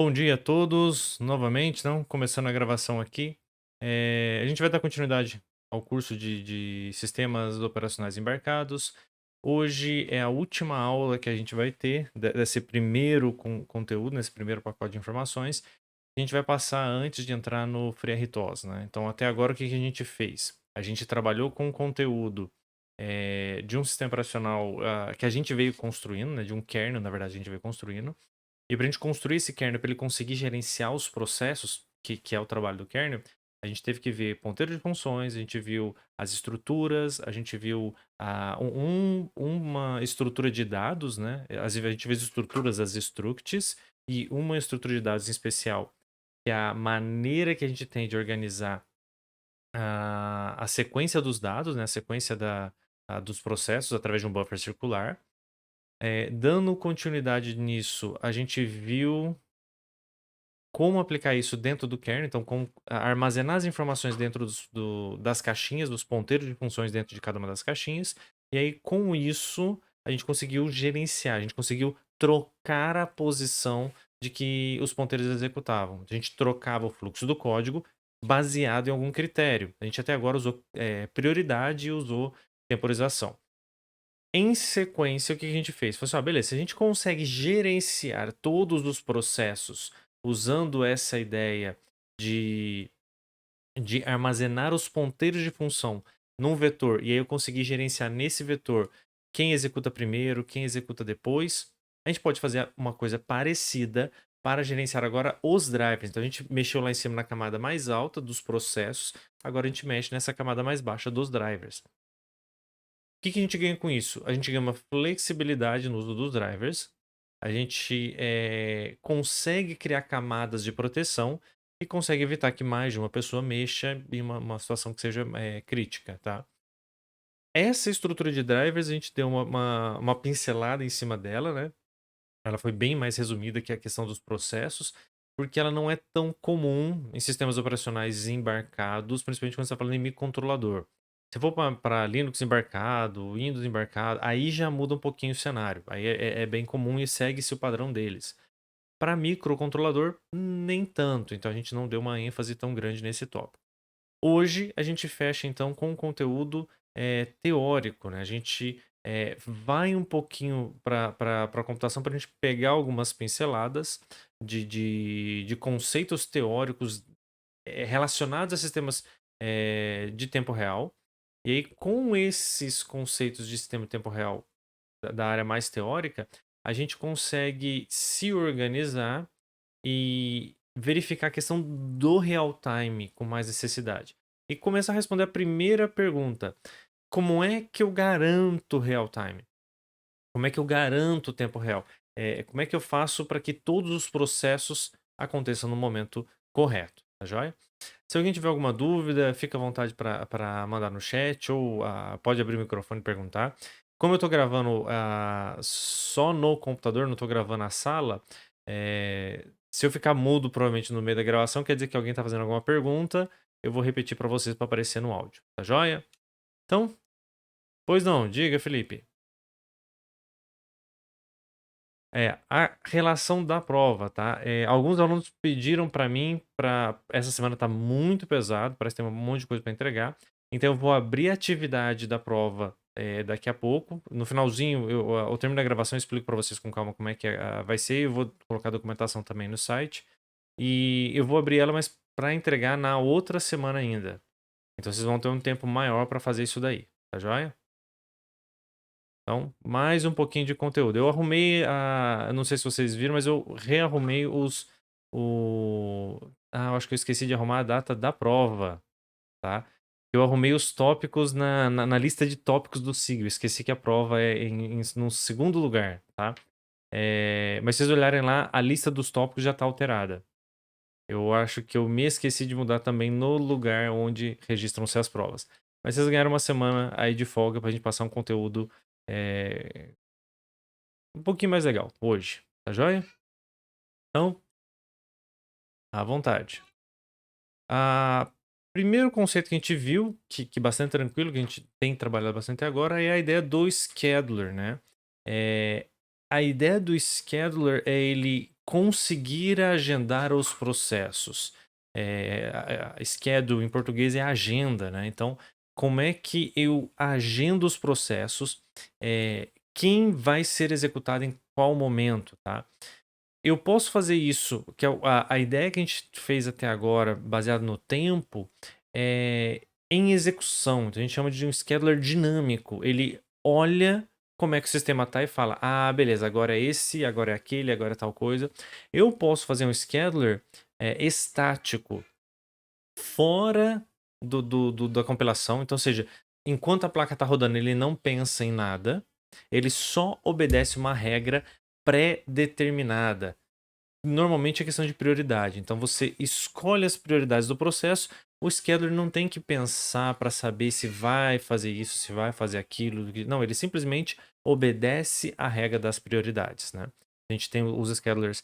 Bom dia a todos, novamente, não? Começando a gravação aqui. A gente vai dar continuidade ao curso de Sistemas Operacionais Embarcados. Hoje é a última aula que a gente vai ter desse primeiro conteúdo, nesse primeiro pacote de informações. A gente vai passar antes de entrar no FreeRTOS, né? Então, até agora, o que a gente fez? A gente trabalhou com conteúdo de um sistema operacional que a gente veio construindo, né? De um kernel, na verdade, a gente veio construindo. E para a gente construir esse kernel, para ele conseguir gerenciar os processos, que é o trabalho do kernel, a gente teve que ver ponteiro de funções, a gente viu as estruturas, a gente viu uma estrutura de dados, né? A gente viu as estruturas, as structs, e uma estrutura de dados em especial, que é a maneira que a gente tem de organizar a sequência dos dados, né? A sequência dos processos através de um buffer circular. Dando continuidade nisso, a gente viu como aplicar isso dentro do kernel, então como armazenar as informações dentro das caixinhas, dos ponteiros de funções dentro de cada uma das caixinhas, e aí com isso a gente conseguiu gerenciar, a gente conseguiu trocar a posição de que os ponteiros executavam. A gente trocava o fluxo do código baseado em algum critério. A gente até agora usou prioridade e usou temporização. Em sequência, o que a gente fez? Falou assim, beleza, se a gente consegue gerenciar todos os processos usando essa ideia de, de armazenar os ponteiros de função num vetor, e aí eu consegui gerenciar nesse vetor quem executa primeiro, quem executa depois, a gente pode fazer uma coisa parecida para gerenciar agora os drivers. Então a gente mexeu lá em cima na camada mais alta dos processos, agora a gente mexe nessa camada mais baixa dos drivers. O que a gente ganha com isso? A gente ganha uma flexibilidade no uso dos drivers, a gente consegue criar camadas de proteção e consegue evitar que mais de uma pessoa mexa em uma situação que seja crítica, tá? Essa estrutura de drivers, a gente deu uma pincelada em cima dela, né? Ela foi bem mais resumida que a questão dos processos, porque ela não é tão comum em sistemas operacionais embarcados, principalmente quando você está falando em microcontrolador. Se for para Linux embarcado, Windows embarcado, aí já muda um pouquinho o cenário. Aí é bem comum e segue-se o padrão deles. Para microcontrolador, nem tanto. Então a gente não deu uma ênfase tão grande nesse tópico. Hoje a gente fecha então com um conteúdo teórico, né? A gente vai um pouquinho para a computação para a gente pegar algumas pinceladas de conceitos teóricos relacionados a sistemas de tempo real. E aí, com esses conceitos de sistema de tempo real da área mais teórica, a gente consegue se organizar e verificar a questão do real time com mais necessidade. E começar a responder a primeira pergunta: como é que eu garanto real time? Como é que eu garanto o tempo real? Como é que eu faço para que todos os processos aconteçam no momento correto? Tá joia? Se alguém tiver alguma dúvida, fica à vontade para mandar no chat ou pode abrir o microfone e perguntar. Como eu estou gravando só no computador, não estou gravando a sala, se eu ficar mudo provavelmente no meio da gravação, quer dizer que alguém está fazendo alguma pergunta, eu vou repetir para vocês para aparecer no áudio. Tá joia? Então, pois não, diga, Felipe. A relação da prova, tá? Alguns alunos pediram para mim, essa semana tá muito pesado, parece que tem um monte de coisa para entregar. Então eu vou abrir a atividade da prova daqui a pouco. No finalzinho, ao término da gravação, eu explico para vocês com calma como é que vai ser. Eu vou colocar a documentação também no site. E eu vou abrir ela, mas para entregar na outra semana ainda. Então vocês vão ter um tempo maior para fazer isso daí, tá joia? Então, mais um pouquinho de conteúdo. Eu arrumei eu não sei se vocês viram, mas eu rearrumei eu acho que eu esqueci de arrumar a data da prova, tá? Eu arrumei os tópicos na lista de tópicos do SIG. Eu esqueci que a prova é no segundo lugar, tá? Mas se vocês olharem lá, a lista dos tópicos já está alterada. Eu acho que eu me esqueci de mudar também no lugar onde registram-se as provas. Mas vocês ganharam uma semana aí de folga pra gente passar um conteúdo é, um pouquinho mais legal hoje, tá joia? Então, à vontade. A primeiro conceito que a gente viu, que bastante tranquilo, que a gente tem trabalhado bastante agora, é a ideia do scheduler, né? A ideia do scheduler é ele conseguir agendar os processos. Schedule em português é agenda, né? Então, como é que eu agendo os processos? Quem vai ser executado em qual momento, tá? Eu posso fazer isso, que é a ideia que a gente fez até agora, baseado no tempo, em execução. Então, a gente chama de um scheduler dinâmico. Ele olha como é que o sistema tá e fala: ah, beleza, agora é esse, agora é aquele, agora é tal coisa. Eu posso fazer um scheduler estático, fora da compilação. Então, ou seja, enquanto a placa está rodando, ele não pensa em nada, ele só obedece uma regra pré-determinada. Normalmente é questão de prioridade. Então você escolhe as prioridades do processo. O scheduler não tem que pensar para saber se vai fazer isso, se vai fazer aquilo. Não, ele simplesmente obedece a regra das prioridades, né? A gente tem os schedulers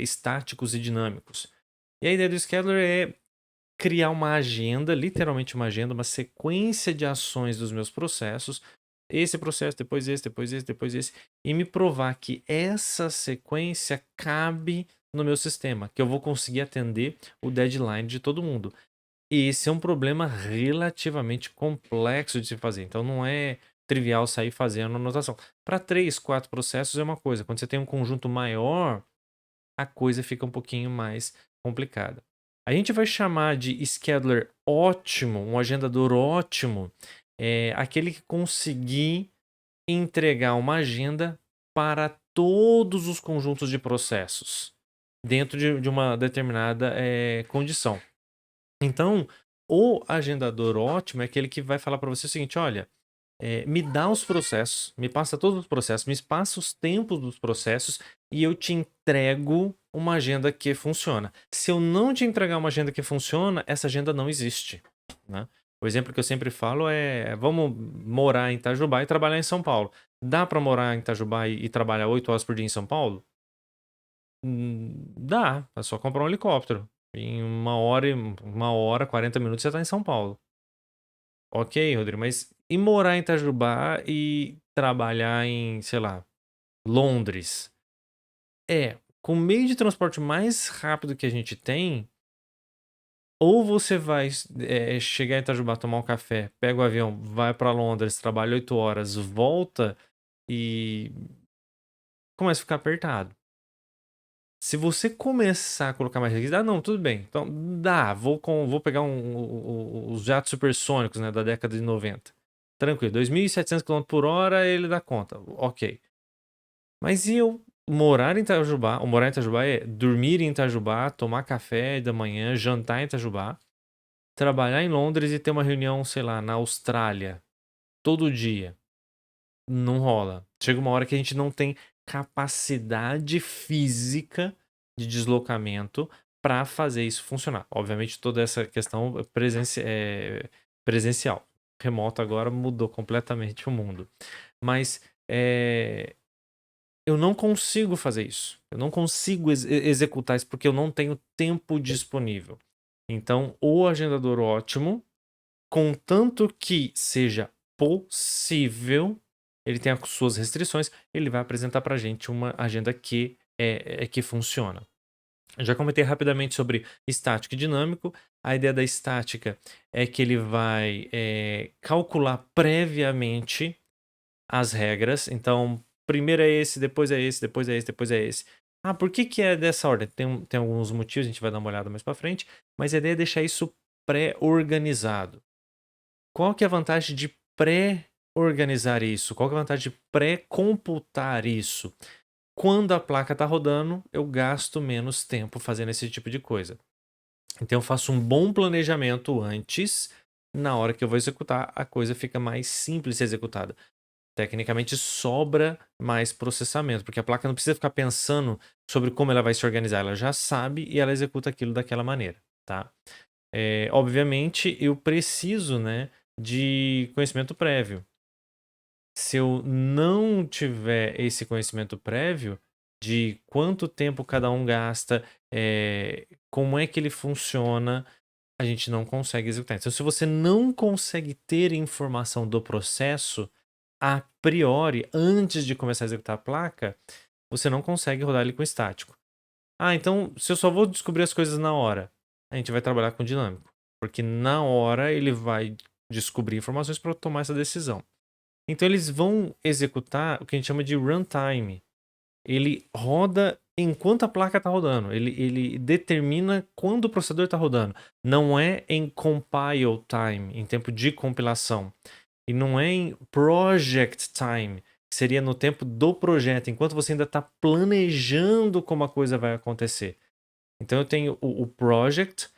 estáticos e dinâmicos. E a ideia do scheduler é criar uma agenda, literalmente uma agenda, uma sequência de ações dos meus processos. Esse processo, depois esse, depois esse, depois esse. E me provar que essa sequência cabe no meu sistema, que eu vou conseguir atender o deadline de todo mundo. E esse é um problema relativamente complexo de se fazer. Então não é trivial sair fazendo anotação. Para 3, 4 processos é uma coisa. Quando você tem um conjunto maior, a coisa fica um pouquinho mais complicada. A gente vai chamar de scheduler ótimo, um agendador ótimo, aquele que conseguir entregar uma agenda para todos os conjuntos de processos dentro de uma determinada condição. Então, o agendador ótimo é aquele que vai falar para você o seguinte: olha, me dá os processos, me passa todos os processos, me passa os tempos dos processos e eu te entrego uma agenda que funciona. Se eu não te entregar uma agenda que funciona, essa agenda não existe, né? O exemplo que eu sempre falo é: vamos morar em Itajubá e trabalhar em São Paulo. Dá para morar em Itajubá e trabalhar 8 horas por dia em São Paulo? Dá, é só comprar um helicóptero. Em uma hora, 40 minutos você está em São Paulo. Ok, Rodrigo, mas e morar em Itajubá e trabalhar em, sei lá, Londres? Com o meio de transporte mais rápido que a gente tem, ou você vai chegar em Itajubá, tomar um café, pega o avião, vai para Londres, trabalha 8 horas, volta e começa a ficar apertado. Se você começar a colocar mais requisitos, não, tudo bem. Então, vou pegar os jatos supersônicos, né, da década de 90. Tranquilo, 2.700 km por hora ele dá conta. Ok. Mas e eu morar em Itajubá? O morar em Itajubá é dormir em Itajubá, tomar café da manhã, jantar em Itajubá, trabalhar em Londres e ter uma reunião, sei lá, na Austrália, todo dia. Não rola. Chega uma hora que a gente não tem capacidade física de deslocamento para fazer isso funcionar. Obviamente, toda essa questão presencial. Remoto agora mudou completamente o mundo. Mas eu não consigo fazer isso. Eu não consigo executar isso porque eu não tenho tempo disponível. Então, o agendador ótimo, contanto que seja possível, ele tem as suas restrições, ele vai apresentar para a gente uma agenda que que funciona. Eu já comentei rapidamente sobre estático e dinâmico. A ideia da estática é que ele vai calcular previamente as regras. Então, primeiro é esse, depois é esse, depois é esse, depois é esse. Ah, por que é dessa ordem? Tem alguns motivos, a gente vai dar uma olhada mais para frente, mas a ideia é deixar isso pré-organizado. Qual que é a vantagem de pré-organizar isso? Qual que é a vantagem de pré-computar isso? Quando a placa está rodando, eu gasto menos tempo fazendo esse tipo de coisa. Então eu faço um bom planejamento antes, na hora que eu vou executar, a coisa fica mais simples de ser executada. Tecnicamente sobra mais processamento, porque a placa não precisa ficar pensando sobre como ela vai se organizar, ela já sabe e ela executa aquilo daquela maneira, tá? Obviamente eu preciso, né, de conhecimento prévio. Se eu não tiver esse conhecimento prévio de quanto tempo cada um gasta, como é que ele funciona, a gente não consegue executar. Então, se você não consegue ter informação do processo, a priori, antes de começar a executar a placa, você não consegue rodar ele com estático. Ah, então se eu só vou descobrir as coisas na hora, a gente vai trabalhar com dinâmico. Porque na hora ele vai descobrir informações para tomar essa decisão. Então eles vão executar o que a gente chama de runtime. Ele roda enquanto a placa está rodando. Ele determina quando o processador está rodando. Não é em compile time, em tempo de compilação. E não é em project time, que seria no tempo do projeto, enquanto você ainda está planejando como a coisa vai acontecer. Então eu tenho o project,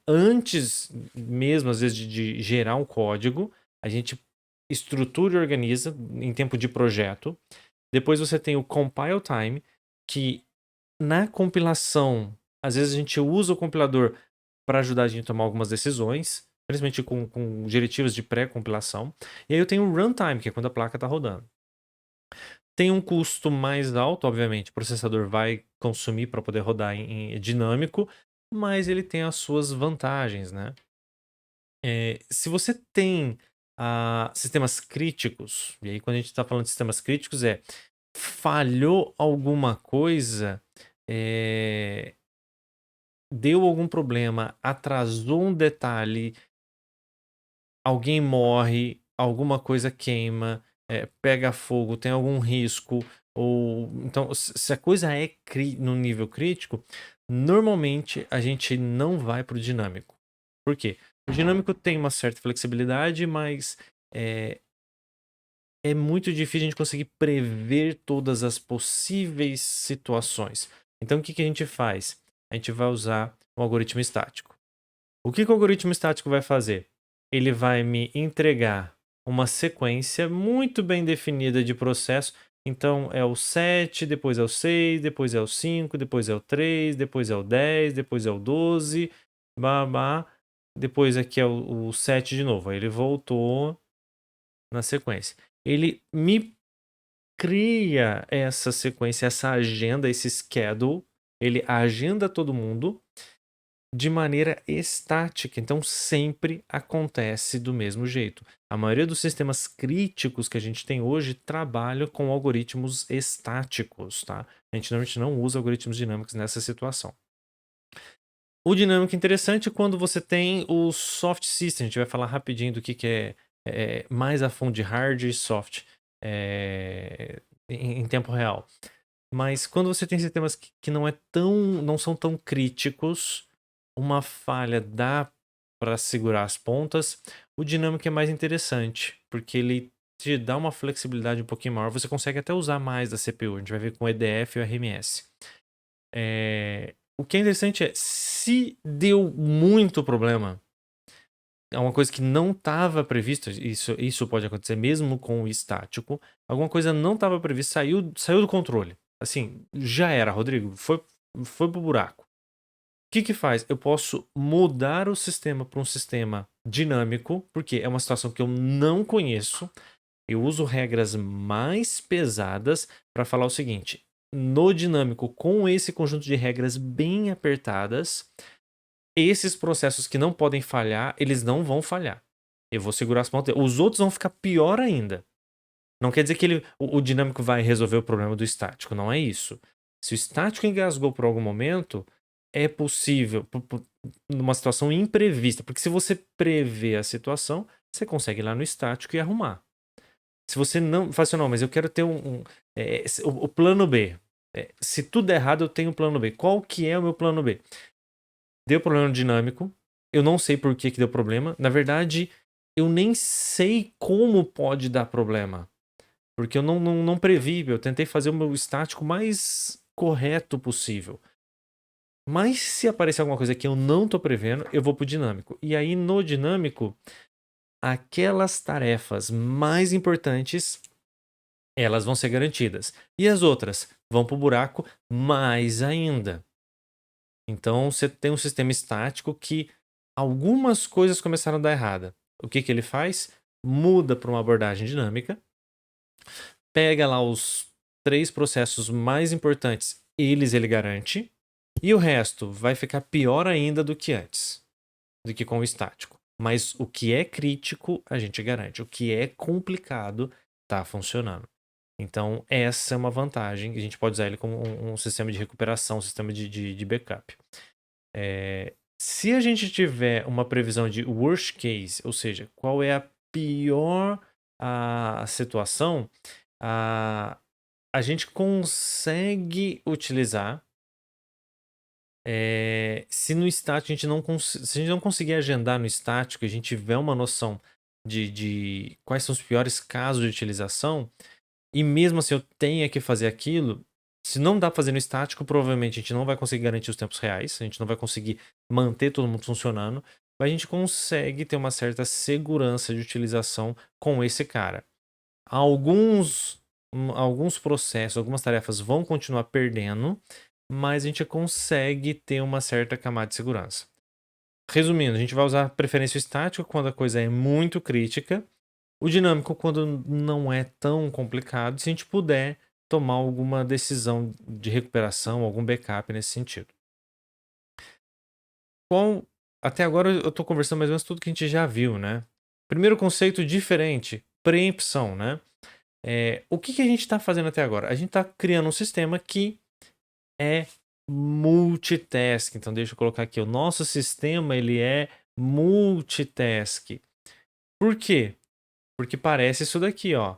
antes mesmo, às vezes, de gerar um código, a gente estrutura e organiza em tempo de projeto. Depois você tem o compile time, que na compilação, às vezes a gente usa o compilador para ajudar a gente a tomar algumas decisões, principalmente com diretivas de pré-compilação. E aí eu tenho o runtime, que é quando a placa está rodando. Tem um custo mais alto, obviamente, o processador vai consumir para poder rodar em dinâmico, mas ele tem as suas vantagens, né? Se você tem sistemas críticos, e aí quando a gente está falando de sistemas críticos falhou alguma coisa, deu algum problema, atrasou um detalhe, alguém morre, alguma coisa queima, pega fogo, tem algum risco, ou então se a coisa é no nível crítico, normalmente a gente não vai para o dinâmico. Por quê? O dinâmico tem uma certa flexibilidade, mas é muito difícil a gente conseguir prever todas as possíveis situações. Então o que a gente faz? A gente vai usar um algoritmo estático. O que o algoritmo estático vai fazer? Ele vai me entregar uma sequência muito bem definida de processo. Então é o 7, depois é o 6, depois é o 5, depois é o 3, depois é o 10, depois é o 12, babá. Depois aqui é o 7 de novo. Aí ele voltou na sequência. Ele me cria essa sequência, essa agenda, esse schedule. Ele agenda todo mundo de maneira estática, então sempre acontece do mesmo jeito. A maioria dos sistemas críticos que a gente tem hoje trabalha com algoritmos estáticos, tá? A gente normalmente não usa algoritmos dinâmicos nessa situação. O dinâmico interessante é quando você tem o soft system. A gente vai falar rapidinho do que é mais a fundo de hard e soft em tempo real. Mas quando você tem sistemas que não são tão críticos, uma falha dá para segurar as pontas. O dinâmico é mais interessante, porque ele te dá uma flexibilidade um pouquinho maior. Você consegue até usar mais da CPU. A gente vai ver com o EDF e o RMS. O que é interessante é, se deu muito problema, é uma coisa que não estava prevista, isso pode acontecer mesmo com o estático, alguma coisa não estava prevista, saiu do controle. Assim, já era, Rodrigo, foi pro buraco. O que faz? Eu posso mudar o sistema para um sistema dinâmico, porque é uma situação que eu não conheço. Eu uso regras mais pesadas para falar o seguinte: no dinâmico, com esse conjunto de regras bem apertadas, esses processos que não podem falhar, eles não vão falhar. Eu vou segurar as pontas. Os outros vão ficar pior ainda. Não quer dizer que o dinâmico vai resolver o problema do estático, não é isso. Se o estático engasgou por algum momento, é possível, numa situação imprevista, porque se você prevê a situação, você consegue ir lá no estático e arrumar. Se você não fala assim, não, mas eu quero ter o plano B. Se tudo der errado, eu tenho um plano B. Qual que é o meu plano B? Deu problema dinâmico, eu não sei por que deu problema. Na verdade, eu nem sei como pode dar problema. Porque eu não previ, eu tentei fazer o meu estático mais correto possível. Mas se aparecer alguma coisa que eu não tô prevendo, eu vou pro dinâmico. E aí no dinâmico, aquelas tarefas mais importantes, elas vão ser garantidas. E as outras vão pro buraco mais ainda. Então você tem um sistema estático que algumas coisas começaram a dar errada. O que ele faz? Muda para uma abordagem dinâmica, pega lá os 3 processos mais importantes, ele garante, e o resto vai ficar pior ainda do que antes, do que com o estático. Mas o que é crítico, a gente garante. O que é complicado, tá funcionando. Então, essa é uma vantagem. A gente pode usar ele como um sistema de recuperação, um sistema de backup. Se a gente tiver uma previsão de worst case, ou seja, qual é a pior situação, a gente consegue utilizar. Se no estático se a gente não conseguir agendar no estático, a gente tiver uma noção de quais são os piores casos de utilização, e mesmo assim eu tenha que fazer aquilo, se não dá pra fazer no estático, provavelmente a gente não vai conseguir garantir os tempos reais, a gente não vai conseguir manter todo mundo funcionando, mas a gente consegue ter uma certa segurança de utilização com esse cara. Alguns processos, algumas tarefas vão continuar perdendo, mas a gente consegue ter uma certa camada de segurança. Resumindo, a gente vai usar preferência estática quando a coisa é muito crítica, o dinâmico quando não é tão complicado, se a gente puder tomar alguma decisão de recuperação, algum backup nesse sentido. Até agora eu estou conversando mais ou menos tudo que a gente já viu, né? Primeiro conceito diferente, preempção, né? O que a gente está fazendo até agora? A gente está criando um sistema que é multitask. Então, deixa eu colocar aqui. O nosso sistema ele é multitask. Por quê? Porque parece isso daqui, ó.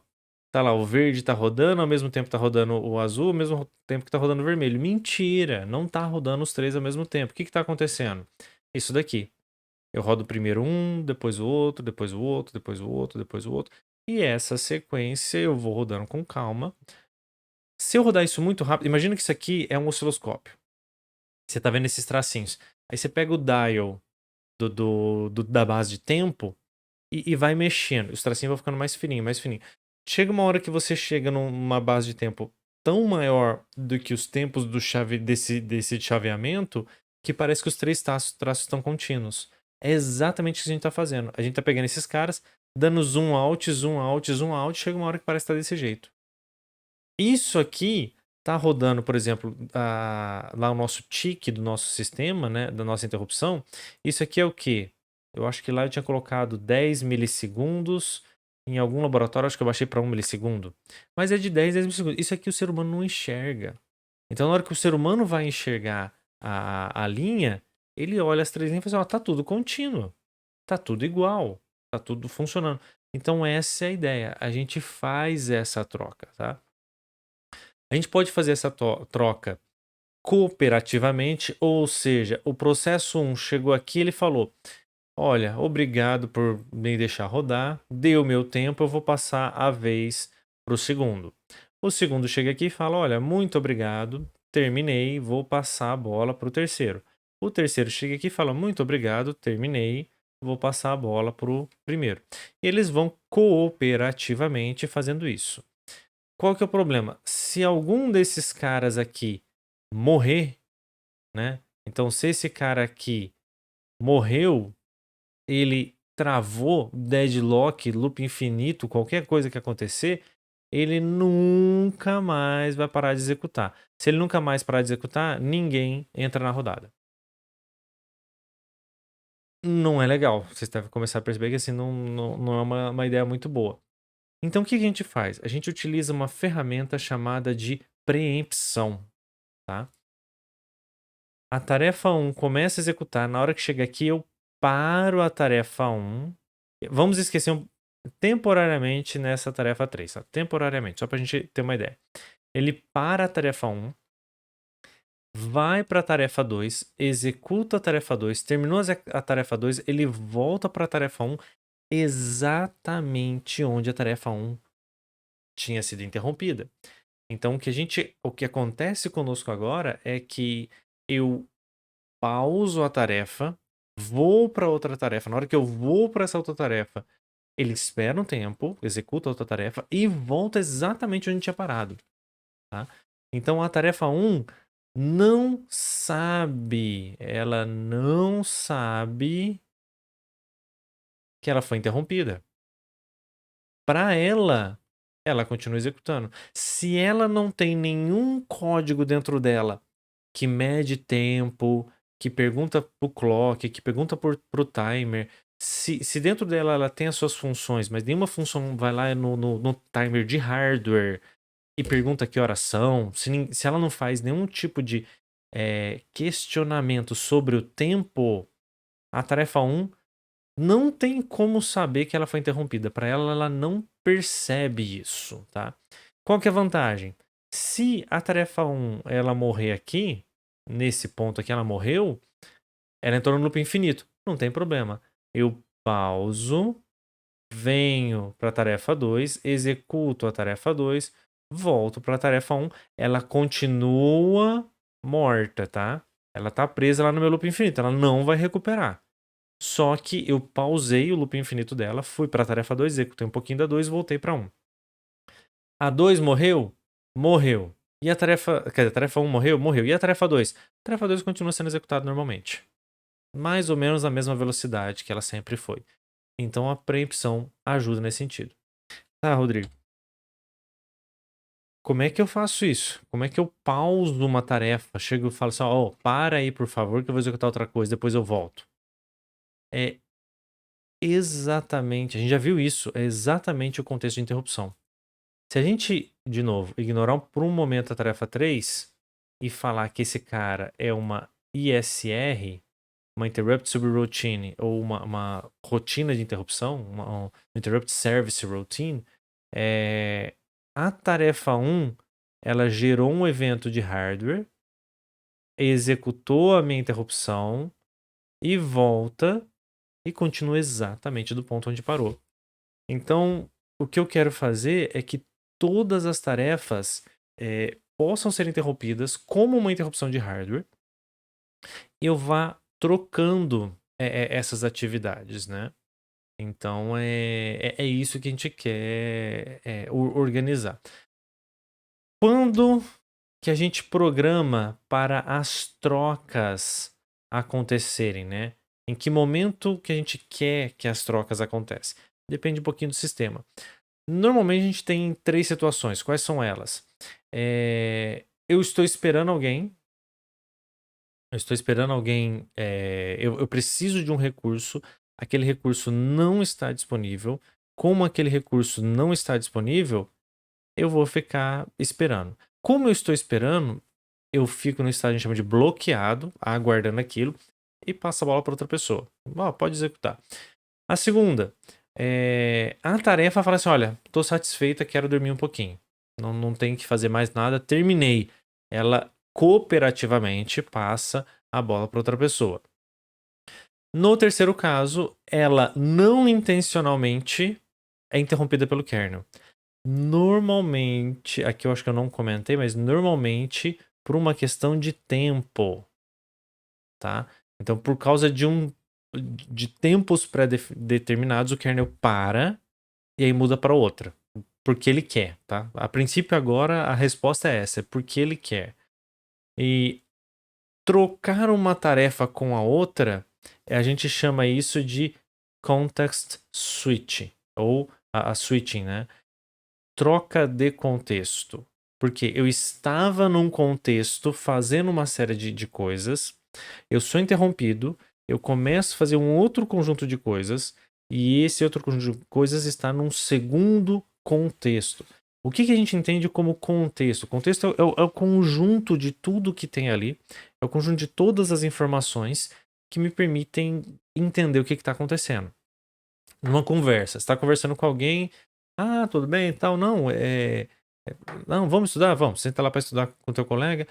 Tá lá, o verde tá rodando, ao mesmo tempo tá rodando o azul, ao mesmo tempo que tá rodando o vermelho. Mentira! Não tá rodando os três ao mesmo tempo. O que tá acontecendo? Isso daqui. Eu rodo primeiro um, depois o outro, depois o outro, depois o outro, depois o outro. E essa sequência eu vou rodando com calma. Se eu rodar isso muito rápido, imagina que isso aqui é um osciloscópio. Você tá vendo esses tracinhos. Aí você pega o dial da base de tempo e vai mexendo. Os tracinhos vão ficando mais fininho, mais fininho. Chega uma hora que você chega numa base de tempo tão maior do que os tempos desse chaveamento que parece que os três traços estão contínuos. É exatamente o que a gente está fazendo. A gente está pegando esses caras, dando zoom out, zoom out, zoom out, chega uma hora que parece estar desse jeito. Isso aqui tá rodando, por exemplo, lá o nosso tick do nosso sistema, né, da nossa interrupção. Isso aqui é o quê? Eu acho que lá eu tinha colocado 10 milissegundos. Em algum laboratório, acho que eu baixei para 1 milissegundo. Mas é de 10 milissegundos. Isso aqui o ser humano não enxerga. Então, na hora que o ser humano vai enxergar a linha, ele olha as três linhas e fala assim, ó, tá tudo contínuo. Tá tudo igual. Tá tudo funcionando. Então, essa é a ideia. A gente faz essa troca, tá? A gente pode fazer essa troca cooperativamente, ou seja, o processo 1 chegou aqui, ele falou: olha, obrigado por me deixar rodar, deu meu tempo, eu vou passar a vez para o segundo. O segundo chega aqui e fala: olha, muito obrigado, terminei, vou passar a bola para o terceiro. O terceiro chega aqui e fala: muito obrigado, terminei, vou passar a bola para o primeiro. E eles vão cooperativamente fazendo isso. Qual que é o problema? Se algum desses caras aqui morrer, né? Então, se esse cara aqui morreu, ele travou, deadlock, loop infinito, qualquer coisa que acontecer, ele nunca mais vai parar de executar. Se ele nunca mais parar de executar, ninguém entra na rodada. Não é legal. Vocês devem começar a perceber que assim não é uma ideia muito boa. Então, o que a gente faz? A gente utiliza uma ferramenta chamada de preempção, tá? A tarefa 1 começa a executar. Na hora que chega aqui, eu paro a tarefa 1. Vamos esquecer temporariamente nessa tarefa 3, tá? Temporariamente, só pra gente ter uma ideia. Ele para a tarefa 1, vai para a tarefa 2, executa a tarefa 2, terminou a tarefa 2, ele volta para a tarefa 1 exatamente onde a tarefa 1 tinha sido interrompida. Então, o que acontece conosco agora é que eu pauso a tarefa, vou para outra tarefa. Na hora que eu vou para essa outra tarefa, ele espera um tempo, executa a outra tarefa e volta exatamente onde tinha parado. Tá? Então, a tarefa 1 ela não sabe que ela foi interrompida. Para ela continua executando. Se ela não tem nenhum código dentro dela que mede tempo, que pergunta pro clock, que pergunta pro timer, se dentro dela ela tem as suas funções, mas nenhuma função vai lá no timer de hardware, e pergunta que horas são, se ela não faz nenhum tipo de questionamento sobre o tempo, a tarefa 1 não tem como saber que ela foi interrompida. Para ela, ela não percebe isso, tá? Qual que é a vantagem? Se a tarefa 1 ela morrer aqui, nesse ponto aqui ela morreu, ela entrou no loop infinito. Não tem problema. Eu pauso, venho para a tarefa 2, executo a tarefa 2, volto para a tarefa 1, ela continua morta, tá? Ela tá presa lá no meu loop infinito, ela não vai recuperar. Só que eu pausei o loop infinito dela, fui para a tarefa 2, executei um pouquinho da 2 e voltei para 1. A 2 morreu? Morreu. E a tarefa, quer dizer, a tarefa 1 morreu? Morreu. E a tarefa 2? A tarefa 2 continua sendo executada normalmente. Mais ou menos a mesma velocidade que ela sempre foi. Então a preempção ajuda nesse sentido. Tá, Rodrigo. Como é que eu faço isso? Como é que eu pauso uma tarefa? Chego e falo assim, ó, para aí, por favor, que eu vou executar outra coisa, depois eu volto. É exatamente, a gente já viu isso, é exatamente o contexto de interrupção. Se a gente, de novo, ignorar por um momento a tarefa 3 e falar que esse cara é uma ISR, uma Interrupt Subroutine, ou uma rotina de interrupção, uma Interrupt Service Routine, a tarefa 1 ela gerou um evento de hardware, executou a minha interrupção e volta e continua exatamente do ponto onde parou. Então, o que eu quero fazer é que todas as tarefas possam ser interrompidas como uma interrupção de hardware e eu vá trocando essas atividades, né? Então, é isso que a gente quer organizar. Quando que a gente programa para as trocas acontecerem, né? Em que momento que a gente quer que as trocas aconteçam? Depende um pouquinho do sistema. Normalmente a gente tem 3 situações. Quais são elas? Eu estou esperando alguém. Eu preciso de um recurso. Aquele recurso não está disponível. Como aquele recurso não está disponível, eu vou ficar esperando. Como eu estou esperando, eu fico no estado que a gente chama de bloqueado, aguardando aquilo, e passo a bola para outra pessoa. Pode executar. A segunda, a tarefa fala assim, olha, estou satisfeita, quero dormir um pouquinho. Não tenho que fazer mais nada, terminei. Ela cooperativamente passa a bola para outra pessoa. No terceiro caso, ela não intencionalmente é interrompida pelo kernel. Normalmente, aqui eu acho que eu não comentei, mas normalmente por uma questão de tempo, tá? Então, por causa de tempos pré-determinados, o kernel para e aí muda para outra, porque ele quer, tá? A princípio agora a resposta é essa, é porque ele quer. E trocar uma tarefa com a outra, a gente chama isso de context switch, ou a switching, né? Troca de contexto. Porque eu estava num contexto fazendo uma série de coisas, eu sou interrompido, eu começo a fazer um outro conjunto de coisas, e esse outro conjunto de coisas está num segundo contexto. O que a gente entende como contexto? O contexto é o conjunto de tudo que tem ali, é o conjunto de todas as informações que me permitem entender o que está acontecendo. Numa conversa, você está conversando com alguém, tudo bem e tal, não, não, vamos estudar? Vamos, senta lá para estudar com o teu colega.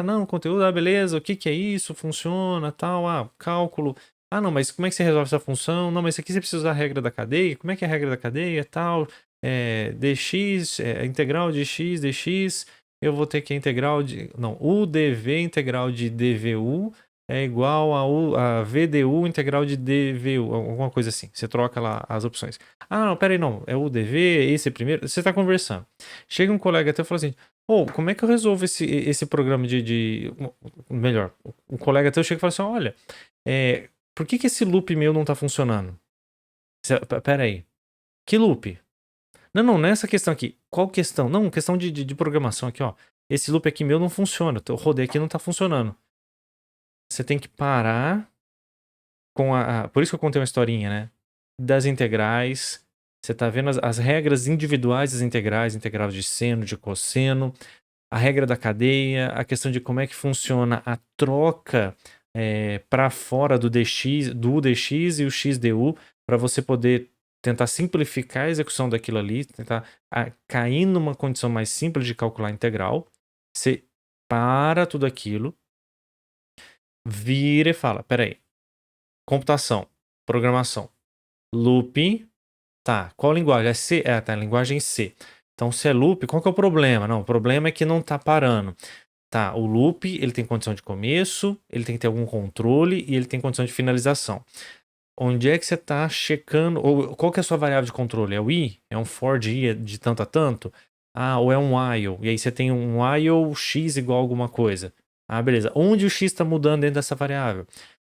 Não, conteúdo, beleza, o que é isso? Funciona, tal, cálculo. Não, mas como é que você resolve essa função? Não, mas isso aqui você precisa usar a regra da cadeia. Como é que é a regra da cadeia, tal? Dx, integral de x, dx, eu vou ter que a integral de... Não, UDV integral de dvu é igual a VDU integral de DVU, alguma coisa assim. Você troca lá as opções. Não, peraí, não. É o DV, esse primeiro. Você está conversando. Chega um colega até e fala assim: como é que eu resolvo esse programa Melhor, um colega até chega e fala assim: olha, por que esse loop meu não está funcionando? Peraí. Que loop? Não é essa questão aqui. Qual questão? Não, questão de programação aqui, ó. Esse loop aqui meu não funciona. Eu rodei aqui e não está funcionando. Você tem que parar com por isso que eu contei uma historinha, né? Das integrais. Você está vendo as regras individuais das integrais, integral de seno, de cosseno, a regra da cadeia, a questão de como é que funciona a troca para fora do dx e o xdu, para você poder tentar simplificar a execução daquilo ali, tentar cair numa condição mais simples de calcular a integral. Você para tudo aquilo, vira e fala, peraí, computação, programação, loop, tá, qual linguagem? É C? Tá, linguagem C. Então, se é loop, qual que é o problema? Não, o problema é que não tá parando. Tá, o loop, ele tem condição de começo, ele tem que ter algum controle e ele tem condição de finalização. Onde é que você está checando, ou qual que é a sua variável de controle? É o i? É um for de i de tanto a tanto? Ah, ou é um while? E aí você tem um while x igual a alguma coisa. Ah, beleza. Onde o x está mudando dentro dessa variável?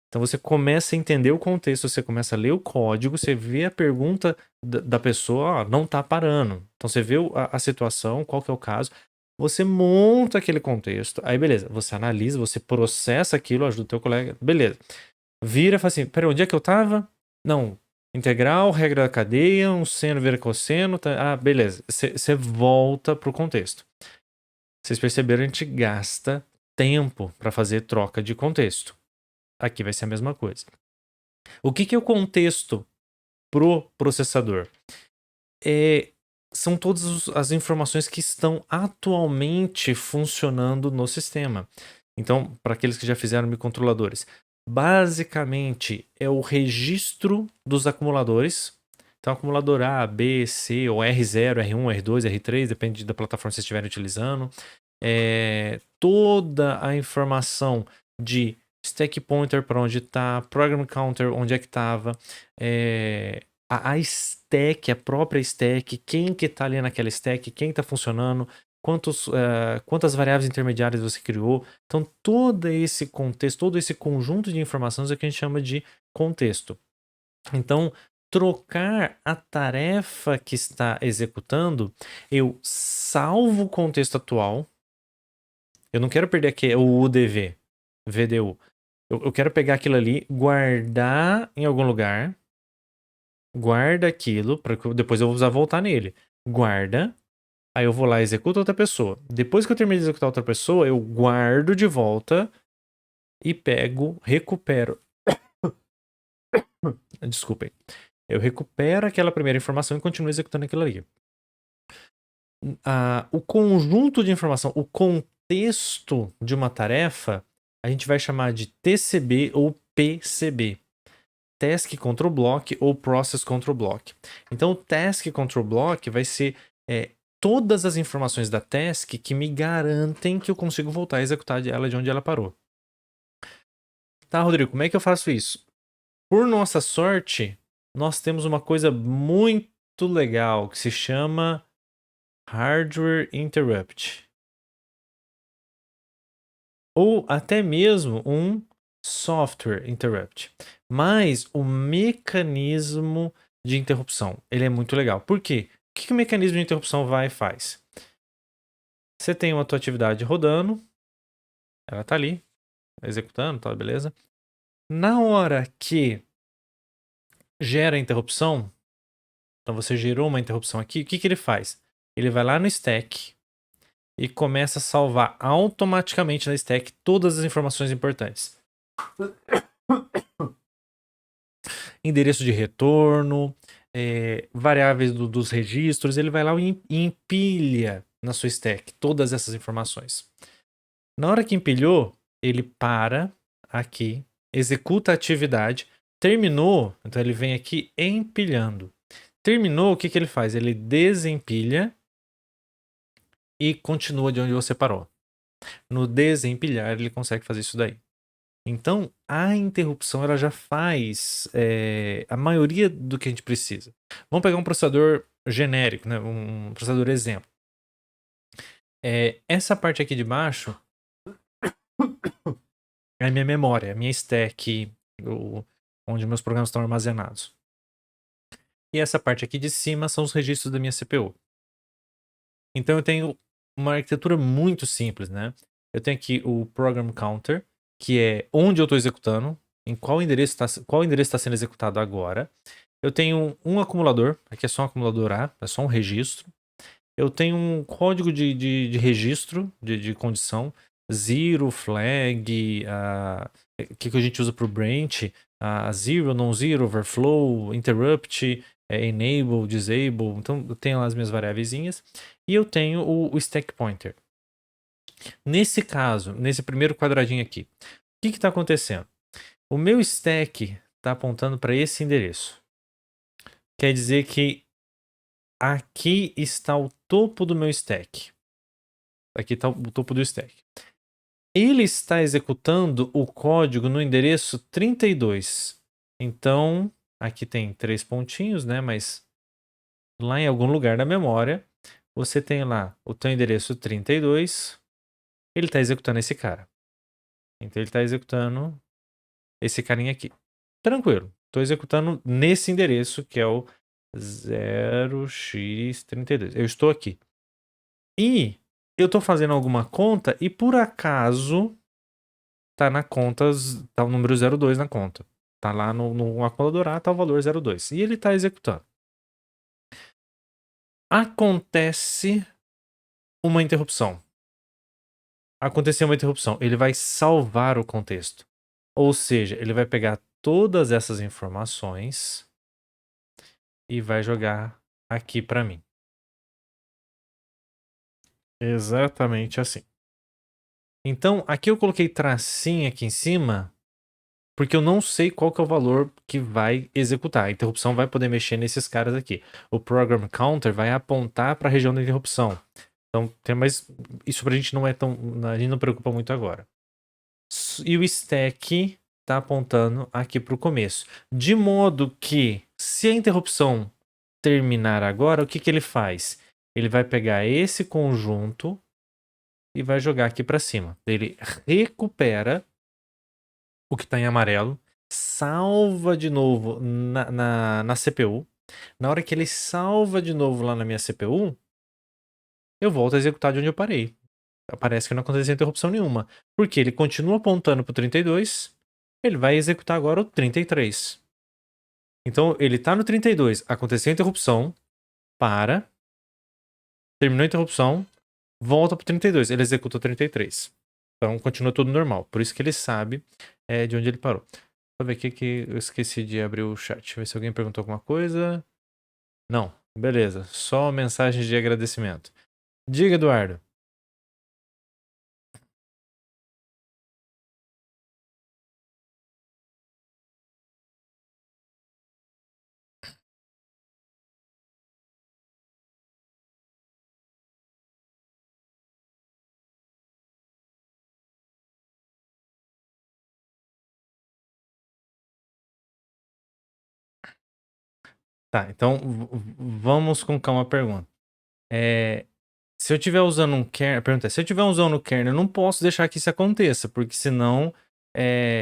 Então você começa a entender o contexto, você começa a ler o código, você vê a pergunta da pessoa, não está parando. Então você vê a situação, qual que é o caso, você monta aquele contexto, aí beleza, você analisa, você processa aquilo, ajuda o teu colega, beleza. Vira e fala assim, peraí, onde é que eu tava? Não, integral, regra da cadeia, um seno vira cosseno, tá? Ah, beleza, você volta pro contexto. Vocês perceberam, a gente gasta tempo para fazer troca de contexto. Aqui vai ser a mesma coisa. O que é o contexto pro processador? São todas as informações que estão atualmente funcionando no sistema. Então, para aqueles que já fizeram microcontroladores, basicamente é o registro dos acumuladores. Então, acumulador A, B, C, ou R0, R1, R2, R3, depende da plataforma que vocês estiverem utilizando. Toda a informação de stack pointer para onde está, program counter onde é que estava, a stack, a própria stack, quem que está ali naquela stack, quem está funcionando, quantas variáveis intermediárias você criou. Então, todo esse contexto, todo esse conjunto de informações é o que a gente chama de contexto. Então, trocar a tarefa que está executando, eu salvo o contexto atual. Eu não quero perder aqui o UDV, VDU. Eu quero pegar aquilo ali, guardar em algum lugar, guarda aquilo, para que depois eu vou precisar voltar nele. Guarda, aí eu vou lá e executo outra pessoa. Depois que eu termino de executar outra pessoa, eu guardo de volta e pego, recupero. Desculpem. Eu recupero aquela primeira informação e continuo executando aquilo ali. O conjunto de informação, o contexto de uma tarefa, a gente vai chamar de TCB ou PCB. Task Control Block ou Process Control Block. Então, o Task Control Block vai ser todas as informações da task que me garantem que eu consigo voltar a executar ela de onde ela parou. Tá, Rodrigo, como é que eu faço isso? Por nossa sorte, nós temos uma coisa muito legal que se chama Hardware Interrupt. Ou até mesmo um Software Interrupt. Mas o mecanismo de interrupção, ele é muito legal. Por quê? O que o mecanismo de interrupção vai e faz? Você tem uma tua atividade rodando, ela tá ali, executando, tá, beleza? Na hora que gera a interrupção, então você gerou uma interrupção aqui, o que ele faz? Ele vai lá no stack e começa a salvar automaticamente na stack todas as informações importantes. Endereço de retorno, variáveis dos registros, ele vai lá e empilha na sua stack todas essas informações. Na hora que empilhou, ele para aqui, executa a atividade, terminou, então ele vem aqui empilhando. Terminou, o que ele faz? Ele desempilha e continua de onde você parou. No desempilhar, ele consegue fazer isso daí. Então, a interrupção ela já faz a maioria do que a gente precisa. Vamos pegar um processador genérico, né? Um processador exemplo. Essa parte aqui de baixo é a minha memória, a minha stack, onde meus programas estão armazenados. E essa parte aqui de cima são os registros da minha CPU. Então eu tenho uma arquitetura muito simples, né? Eu tenho aqui o Program Counter, que é onde eu estou executando, em qual endereço está sendo executado agora. Eu tenho um acumulador, aqui é só um acumulador A, é só um registro. Eu tenho um código de registro, de condição, zero, flag, que a gente usa para o branch, zero, non-zero, overflow, interrupt, enable, disable. Então eu tenho lá as minhas variáveiszinhas. E eu tenho o stack pointer. Nesse caso, nesse primeiro quadradinho aqui, o que está acontecendo? O meu stack está apontando para esse endereço. Quer dizer que aqui está o topo do meu stack. Aqui está o topo do stack. Ele está executando o código no endereço 32. Então, aqui tem 3 pontinhos, né? Mas lá em algum lugar da memória, você tem lá o teu endereço 32. Ele está executando esse cara. Então, ele está executando esse carinha aqui. Tranquilo. Estou executando nesse endereço, que é o 0x32. Eu estou aqui. E eu estou fazendo alguma conta e por acaso tá na conta, tá o número 02 na conta. Tá lá no acumulador A, tá o valor 02. E ele tá executando. Acontece uma interrupção. Aconteceu uma interrupção. Ele vai salvar o contexto. Ou seja, ele vai pegar todas essas informações e vai jogar aqui para mim. Exatamente assim. Então, aqui eu coloquei tracinho aqui em cima, porque eu não sei qual que é o valor que vai executar. A interrupção vai poder mexer nesses caras aqui. O program counter vai apontar para a região da interrupção. Então, mas isso pra gente não é tão, a gente não preocupa muito agora. E o stack está apontando aqui para o começo. De modo que, se a interrupção terminar agora, o que ele faz? Ele vai pegar esse conjunto e vai jogar aqui para cima. Ele recupera o que está em amarelo, salva de novo na CPU. Na hora que ele salva de novo lá na minha CPU, eu volto a executar de onde eu parei. Parece que não aconteceu interrupção nenhuma. Porque ele continua apontando pro 32, ele vai executar agora o 33. Então ele tá no 32, aconteceu a interrupção, para, terminou a interrupção, volta pro 32, ele executa o 33. Então continua tudo normal. Por isso que ele sabe de onde ele parou. Deixa eu ver aqui que eu esqueci de abrir o chat. Deixa eu ver se alguém perguntou alguma coisa. Não, beleza. Só mensagens de agradecimento. Diga, Eduardo. Tá, então vamos com calma a pergunta. Se eu estiver usando um kernel, a pergunta é, se eu estiver usando o kernel, eu não posso deixar que isso aconteça, porque senão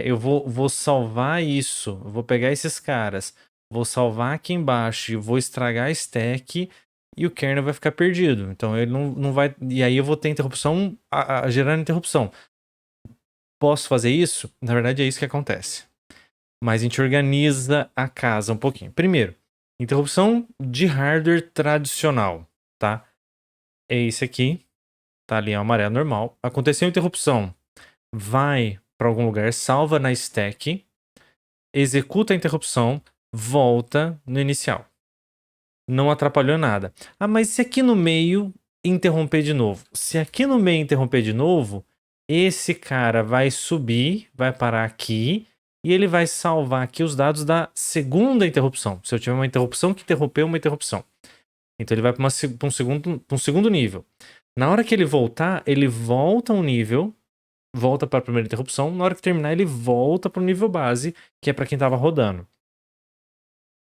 eu vou salvar isso, eu vou pegar esses caras, vou salvar aqui embaixo e vou estragar a stack e o kernel vai ficar perdido. Então ele não vai. E aí eu vou ter interrupção, gerando interrupção. Posso fazer isso? Na verdade é isso que acontece. Mas a gente organiza a casa um pouquinho. Primeiro, interrupção de hardware tradicional, tá? É esse aqui, tá ali, é o amarelo normal. Aconteceu interrupção, vai para algum lugar, salva na stack, executa a interrupção, volta no inicial. Não atrapalhou nada. Ah, mas se aqui no meio interromper de novo? Se aqui no meio interromper de novo, esse cara vai subir, vai parar aqui e ele vai salvar aqui os dados da segunda interrupção. Se eu tiver uma interrupção que interrompeu uma interrupção. Então ele vai para um segundo nível. Na hora que ele voltar, ele volta um nível, volta para a primeira interrupção. Na hora que terminar, ele volta para o nível base, que é para quem estava rodando.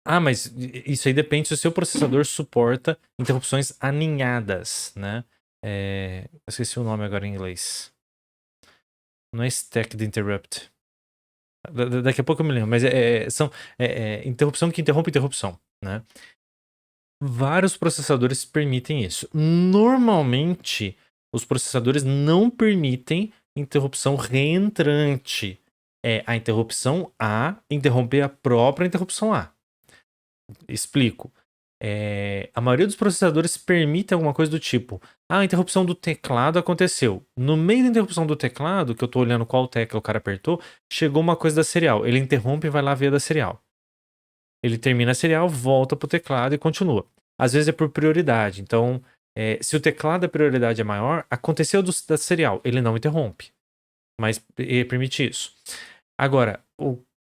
Ah, mas isso aí depende se o seu processador suporta interrupções aninhadas, né? Eu esqueci o nome agora em inglês. Não é stacked interrupt. Daqui a pouco eu me lembro, mas são interrupção que interrompe interrupção, né? Vários processadores permitem isso. Normalmente, os processadores não permitem interrupção reentrante. É a interrupção A interromper a própria interrupção A. Explico. A maioria dos processadores permite alguma coisa do tipo: a interrupção do teclado aconteceu. No meio da interrupção do teclado, que eu tô olhando qual tecla o cara apertou, chegou uma coisa da serial. Ele interrompe e vai lá ver a da serial. Ele termina a serial, volta pro teclado e continua. Às vezes é por prioridade. Então, se o teclado da prioridade é maior, aconteceu da serial, ele não interrompe. Mas permite isso. Agora,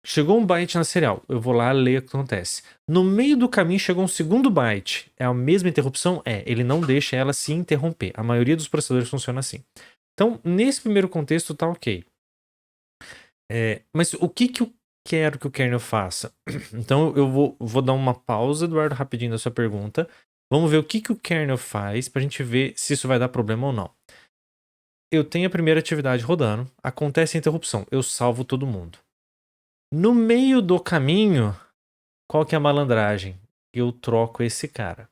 chegou um byte na serial, eu vou lá ler o que acontece. No meio do caminho chegou um segundo byte. É a mesma interrupção? Ele não deixa ela se interromper. A maioria dos processadores funciona assim. Então, nesse primeiro contexto, tá ok. Mas o que eu quero que o kernel faça? Então, eu vou dar uma pausa, Eduardo, rapidinho da sua pergunta. Vamos ver o que o kernel faz pra gente ver se isso vai dar problema ou não. Eu tenho a primeira atividade rodando, acontece a interrupção, eu salvo todo mundo. No meio do caminho, qual que é a malandragem? Eu troco esse cara.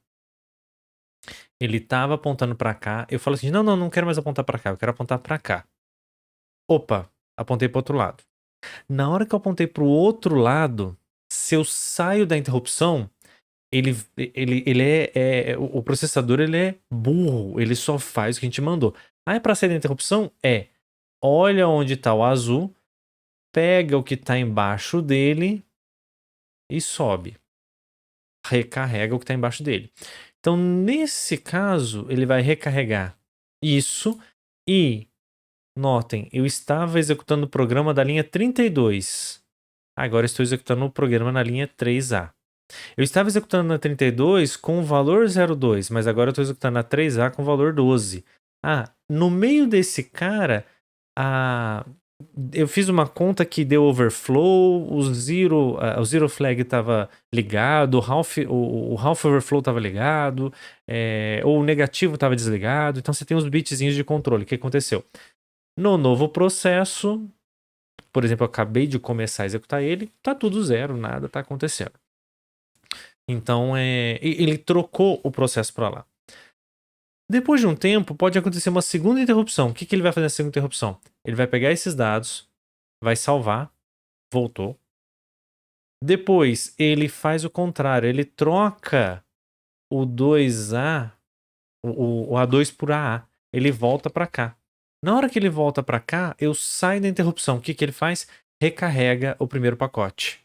Ele tava apontando pra cá, eu falo assim: não quero mais apontar pra cá, eu quero apontar pra cá. Opa, apontei pro outro lado. Na hora que eu apontei pro outro lado, se eu saio da interrupção, ele o processador ele é burro, ele só faz o que a gente mandou. É pra sair da interrupção? Olha onde tá o azul, pega o que tá embaixo dele e sobe. Recarrega o que tá embaixo dele. Então, nesse caso, ele vai recarregar isso e, notem, eu estava executando o programa da linha 32. Agora estou executando o programa na linha 3A. Eu estava executando na 32 com o valor 02, mas agora eu estou executando na 3A com o valor 12. No meio desse cara, eu fiz uma conta que deu overflow, o zero flag estava ligado, o half overflow estava ligado, ou o negativo estava desligado. Então você tem os bitzinhos de controle. O que aconteceu? No novo processo, por exemplo, eu acabei de começar a executar ele, tá tudo zero, nada tá acontecendo. Então ele trocou o processo para lá. Depois de um tempo, pode acontecer uma segunda interrupção. O que ele vai fazer na segunda interrupção? Ele vai pegar esses dados, vai salvar, voltou. Depois, ele faz o contrário, ele troca o 2A, o A2 por AA. Ele volta para cá. Na hora que ele volta para cá, eu saio da interrupção. O que ele faz? Recarrega o primeiro pacote.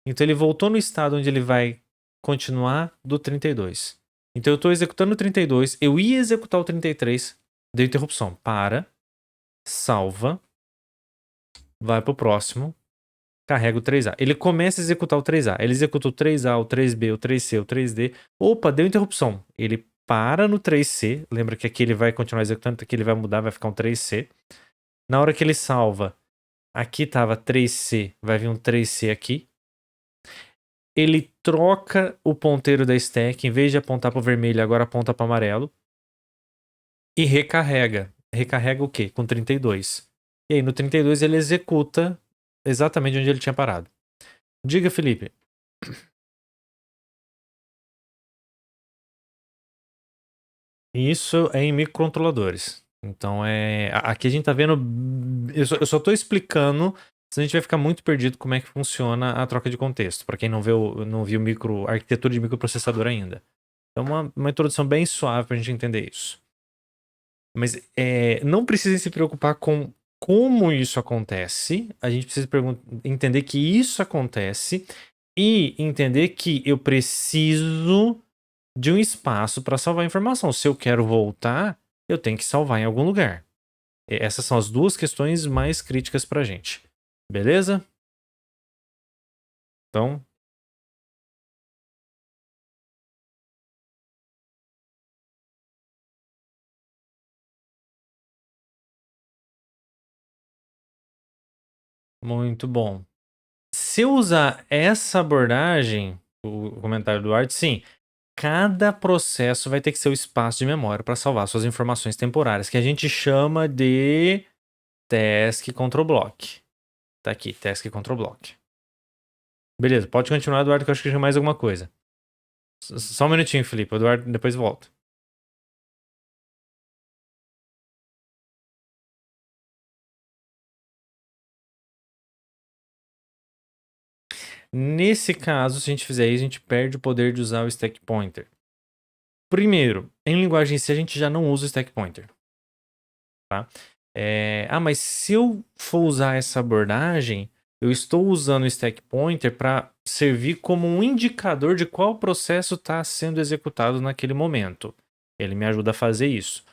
Então ele voltou no estado onde ele vai continuar do 32. Então eu estou executando o 32, eu ia executar o 33, deu interrupção. Para, salva, vai pro próximo, carrega o 3A. Ele começa a executar o 3A. Ele executa o 3A, o 3B, o 3C, o 3D. Opa, deu interrupção. Ele para no 3C. Lembra que aqui ele vai continuar executando, aqui ele vai mudar, vai ficar um 3C. Na hora que ele salva, aqui tava 3C, vai vir um 3C aqui. Ele troca o ponteiro da stack, em vez de apontar para o vermelho, agora aponta para o amarelo. E recarrega. Recarrega o quê? Com 32. E aí no 32 ele executa exatamente onde ele tinha parado. Diga, Felipe. Isso é em microcontroladores. Então aqui a gente tá vendo. Eu só tô explicando. Senão a gente vai ficar muito perdido como é que funciona a troca de contexto. Para quem não viu arquitetura de microprocessador ainda. É uma introdução bem suave pra gente entender isso. Mas não precisem se preocupar com como isso acontece. A gente precisa entender que isso acontece e entender que eu preciso de um espaço para salvar a informação. Se eu quero voltar, eu tenho que salvar em algum lugar. Essas são as duas questões mais críticas para a gente. Beleza? Então, muito bom. Se eu usar essa abordagem, o comentário do Art, sim, cada processo vai ter que ser o espaço de memória para salvar suas informações temporárias, que a gente chama de task control block. Tá aqui, task control block. Beleza, pode continuar, Eduardo, que eu acho que tinha mais alguma coisa. Só um minutinho, Felipe. O Eduardo depois volta. Nesse caso, se a gente fizer isso, a gente perde o poder de usar o stack pointer. Primeiro, em linguagem C a gente já não usa o stack pointer. Tá? Mas se eu for usar essa abordagem, eu estou usando o stack pointer para servir como um indicador de qual processo está sendo executado naquele momento. Ele me ajuda a fazer isso.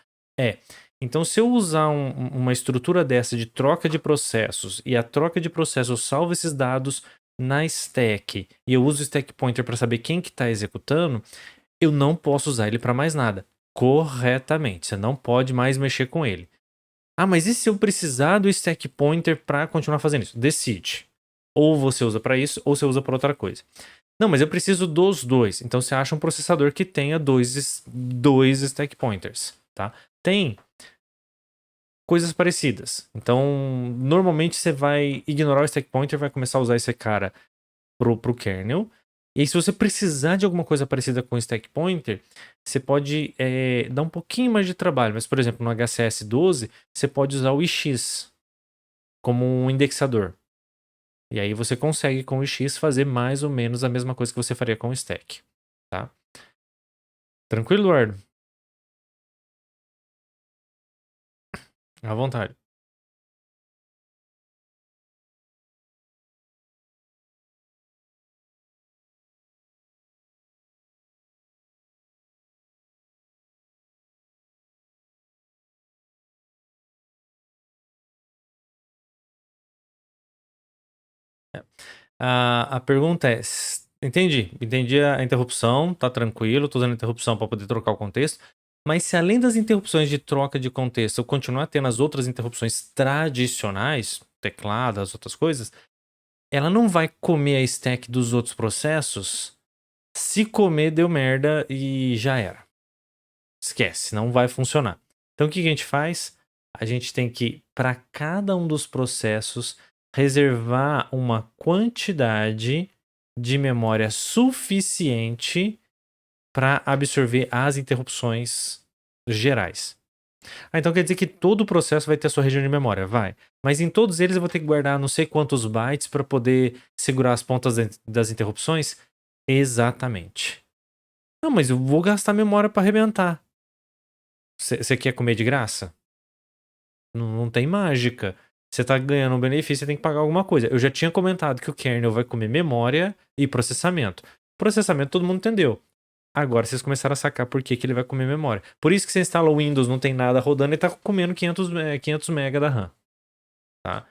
Então, se eu usar uma estrutura dessa de troca de processos e a troca de processos salva esses dados na stack e eu uso o stack pointer para saber quem que está executando, eu não posso usar ele para mais nada. Corretamente. Você não pode mais mexer com ele. Mas e se eu precisar do stack pointer para continuar fazendo isso? Decide. Ou você usa para isso, ou você usa para outra coisa. Não, mas eu preciso dos dois. Então você acha um processador que tenha dois stack pointers, tá? Tem coisas parecidas. Então, normalmente você vai ignorar o stack pointer e vai começar a usar esse cara pro kernel. E aí, se você precisar de alguma coisa parecida com o stack pointer, você pode dar um pouquinho mais de trabalho. Mas, por exemplo, no HCS 12, você pode usar o ix como um indexador. E aí você consegue com o ix fazer mais ou menos a mesma coisa que você faria com o stack. Tá? Tranquilo, Eduardo? À vontade. A pergunta é: entendi a interrupção, tá tranquilo, tô usando a interrupção para poder trocar o contexto. Mas se além das interrupções de troca de contexto eu continuar tendo as outras interrupções tradicionais, teclado, as outras coisas, ela não vai comer a stack dos outros processos. Se comer, deu merda e já era. Esquece, não vai funcionar. Então o que a gente faz? A gente tem que, para cada um dos processos, reservar uma quantidade de memória suficiente para absorver as interrupções gerais. Então quer dizer que todo o processo vai ter a sua região de memória? Vai. Mas em todos eles eu vou ter que guardar não sei quantos bytes para poder segurar as pontas das interrupções? Exatamente. Não, mas eu vou gastar memória para arrebentar. Você quer comer de graça? Não tem mágica. Você tá ganhando um benefício, você tem que pagar alguma coisa. Eu já tinha comentado que o kernel vai comer memória e processamento. Processamento todo mundo entendeu. Agora vocês começaram a sacar por que ele vai comer memória. Por isso que você instala o Windows, não tem nada rodando e tá comendo 500 MB da RAM. Tá?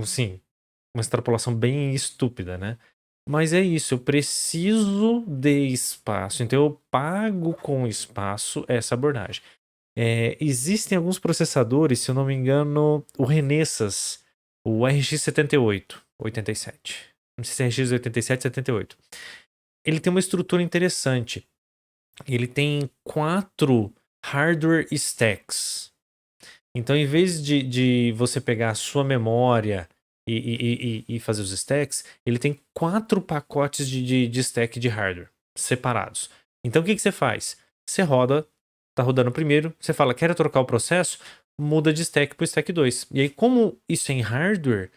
Sim, uma extrapolação bem estúpida, né? Mas é isso, eu preciso de espaço. Então eu pago com espaço essa abordagem. Existem alguns processadores, se eu não me engano, o Renesas, o RX 87. Não sei se é RX 87 78. Ele tem uma estrutura interessante. Ele tem 4 hardware stacks. Então, em vez de você pegar a sua memória e fazer os stacks, ele tem 4 pacotes de stack de hardware separados. Então, o que você faz? Você roda, tá rodando o primeiro, você fala, quero trocar o processo, muda de stack para o stack 2. E aí, como isso é em hardware,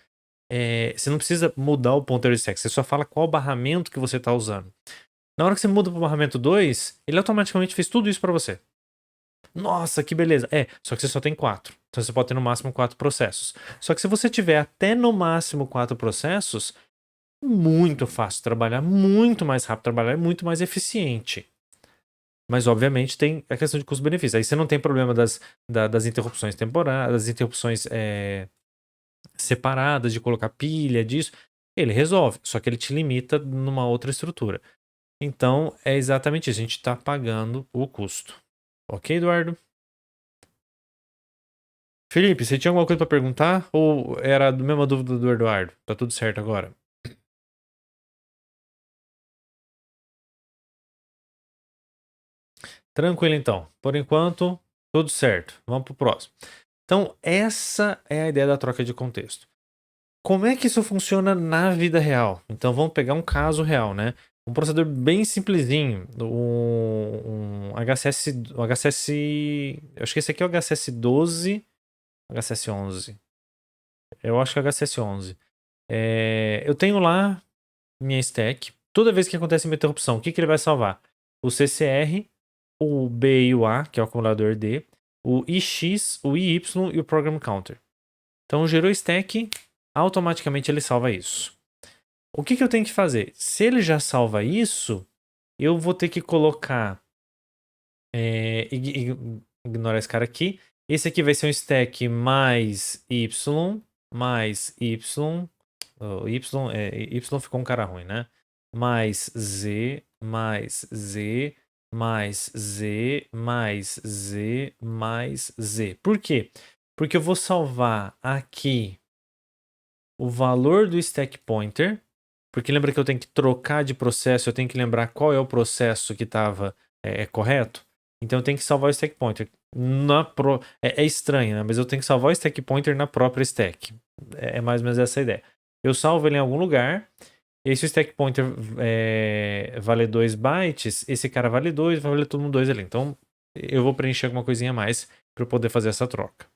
você não precisa mudar o ponteiro de stack, você só fala qual barramento que você está usando. Na hora que você muda para o barramento 2, ele automaticamente fez tudo isso para você. Nossa, que beleza. Só que você só tem 4. Então você pode ter no máximo 4 processos. Só que se você tiver até no máximo 4 processos, muito fácil trabalhar, muito mais rápido trabalhar e muito mais eficiente. Mas, obviamente, tem a questão de custo-benefício. Aí você não tem problema das interrupções temporárias, das interrupções separadas, de colocar pilha, disso. Ele resolve, só que ele te limita numa outra estrutura. Então, é exatamente isso. A gente está pagando o custo. Ok, Eduardo? Felipe, você tinha alguma coisa pra perguntar? Ou era a mesma dúvida do Eduardo? Tá tudo certo agora? Tranquilo então. Por enquanto, tudo certo. Vamos pro próximo. Então, essa é a ideia da troca de contexto. Como é que isso funciona na vida real? Então, vamos pegar um caso real, né? Um processador bem simplesinho. Um HCS. Um HCS. Eu acho que esse aqui é o HCS 12. HCS 11. Eu acho que é o HCS 11. Eu tenho lá minha stack. Toda vez que acontece uma interrupção, o que ele vai salvar? O CCR, o B e o A, que é o acumulador D, o IX, o IY e o Program Counter. Então, gerou stack, automaticamente ele salva isso. O que eu tenho que fazer? Se ele já salva isso, eu vou ter que colocar... ignorar esse cara aqui. Esse aqui vai ser um stack mais Y, mais Y. Y ficou um cara ruim, né? Mais Z, mais Z, mais Z, mais Z, mais Z. Por quê? Porque eu vou salvar aqui o valor do stack pointer. Porque lembra que eu tenho que trocar de processo, eu tenho que lembrar qual é o processo que estava correto. Então eu tenho que salvar o stack pointer. É estranho, né? Mas eu tenho que salvar o stack pointer na própria stack. É mais ou menos essa a ideia. Eu salvo ele em algum lugar. E aí, se o stack pointer vale 2 bytes, esse cara vale 2, vai valer todo mundo 2 ali. Então eu vou preencher alguma coisinha a mais para eu poder fazer essa troca.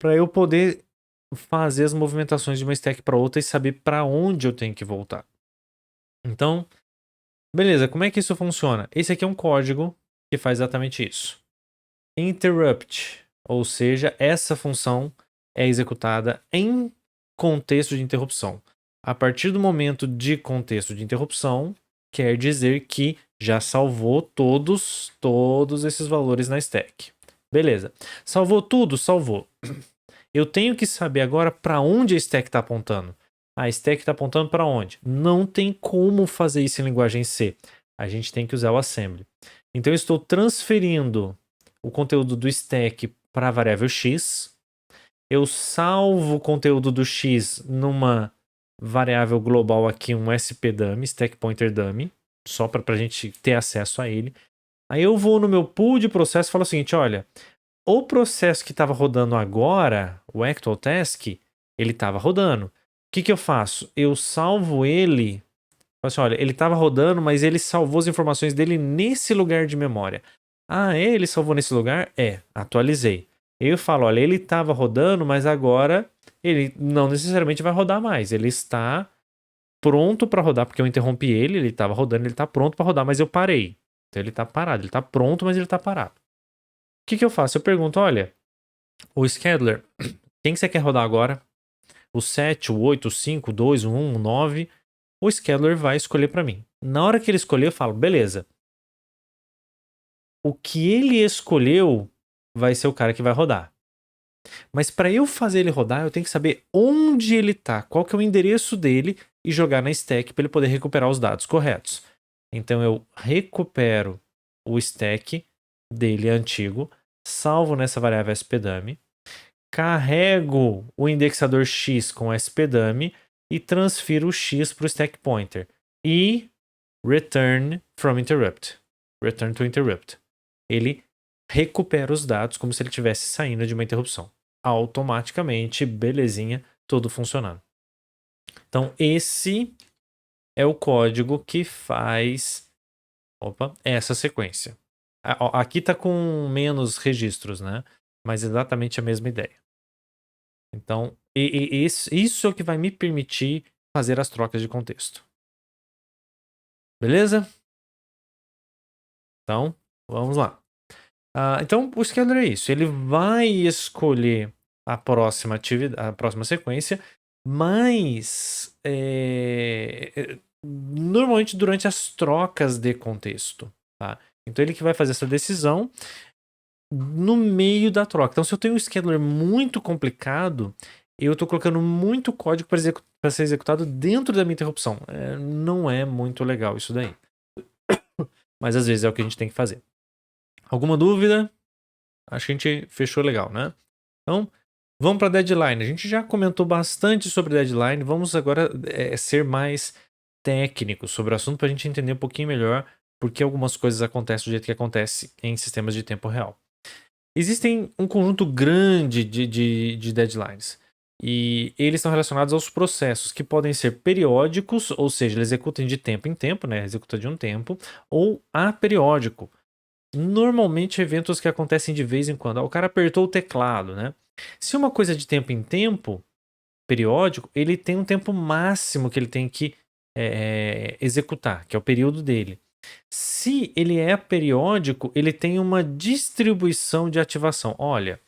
Para eu poder fazer as movimentações de uma stack para outra e saber para onde eu tenho que voltar. Então, beleza, como é que isso funciona? Esse aqui é um código que faz exatamente isso. Interrupt, ou seja, essa função é executada em contexto de interrupção. A partir do momento de contexto de interrupção, quer dizer que já salvou todos esses valores na stack. Beleza. Salvou tudo? Salvou. Eu tenho que saber agora para onde a stack está apontando. A stack está apontando para onde? Não tem como fazer isso em linguagem C. A gente tem que usar o assembly. Então eu estou transferindo o conteúdo do stack para a variável x. Eu salvo o conteúdo do x numa variável global aqui, um spdummy, stack pointer dummy, só para a gente ter acesso a ele. Aí eu vou no meu pool de processo e falo o seguinte, olha, o processo que estava rodando agora, o actual task, ele estava rodando. O que eu faço? Eu salvo ele. Assim, olha, ele estava rodando, mas ele salvou as informações dele nesse lugar de memória. Ah, ele salvou nesse lugar? Atualizei. Eu falo, olha, ele estava rodando, mas agora ele não necessariamente vai rodar mais. Ele está pronto para rodar, porque eu interrompi ele estava rodando, ele está pronto para rodar, mas eu parei. Então ele está parado, ele está pronto, mas ele está parado. O que eu faço? Eu pergunto, olha, o scheduler, quem que você quer rodar agora? O 7, o 8, o 5, o 2, o 1, o 9. O scheduler vai escolher para mim. Na hora que ele escolher, eu falo, beleza. O que ele escolheu vai ser o cara que vai rodar. Mas para eu fazer ele rodar, eu tenho que saber onde ele tá, qual que é o endereço dele e jogar na stack para ele poder recuperar os dados corretos. Então eu recupero o stack dele antigo, salvo nessa variável spdummy, carrego o indexador x com spdummy e transfiro o x para o stack pointer. E return from interrupt. Return to interrupt. Ele recupera os dados como se ele estivesse saindo de uma interrupção. Automaticamente, belezinha, tudo funcionando. Então, esse é o código que faz essa sequência. Aqui está com menos registros, né? Mas exatamente a mesma ideia. Então, isso é o que vai me permitir fazer as trocas de contexto. Beleza? Então, vamos lá. Então, o scheduler é isso. Ele vai escolher a próxima atividade, a próxima sequência, mas normalmente durante as trocas de contexto. Tá? Então, ele que vai fazer essa decisão no meio da troca. Então, se eu tenho um scheduler muito complicado, eu estou colocando muito código para ser executado dentro da minha interrupção. Não é muito legal isso daí. Mas às vezes é o que a gente tem que fazer. Alguma dúvida? Acho que a gente fechou legal, né? Então, vamos para deadline. A gente já comentou bastante sobre deadline. Vamos agora ser mais técnicos sobre o assunto para a gente entender um pouquinho melhor porque algumas coisas acontecem do jeito que acontece em sistemas de tempo real. Existem um conjunto grande de deadlines. E eles estão relacionados aos processos que podem ser periódicos, ou seja, eles executam de tempo em tempo, né? Executa de um tempo, ou aperiódico. Normalmente eventos que acontecem de vez em quando. O cara apertou o teclado, né? Se uma coisa é de tempo em tempo, periódico, ele tem um tempo máximo que ele tem que executar, que é o período dele. Se ele é periódico, ele tem uma distribuição de ativação. Olha,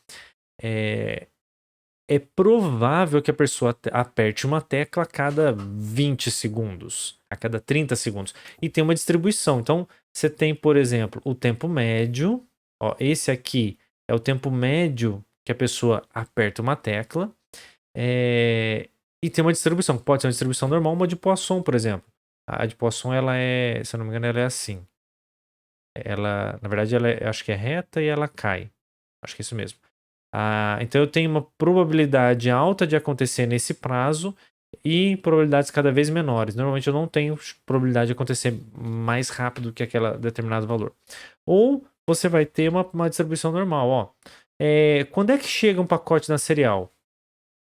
é provável que a pessoa aperte uma tecla a cada 20 segundos, a cada 30 segundos. E tem uma distribuição. Então, você tem, por exemplo, o tempo médio. Ó, esse aqui é o tempo médio que a pessoa aperta uma tecla. E tem uma distribuição. Pode ser uma distribuição normal, uma de Poisson, por exemplo. A de Poisson, ela é, se eu não me engano, ela é assim. Ela, na verdade, acho que é reta e ela cai. Acho que é isso mesmo. Então eu tenho uma probabilidade alta de acontecer nesse prazo e probabilidades cada vez menores. Normalmente eu não tenho probabilidade de acontecer mais rápido que aquele determinado valor. Ou você vai ter uma distribuição normal. Ó. Quando é que chega um pacote na serial?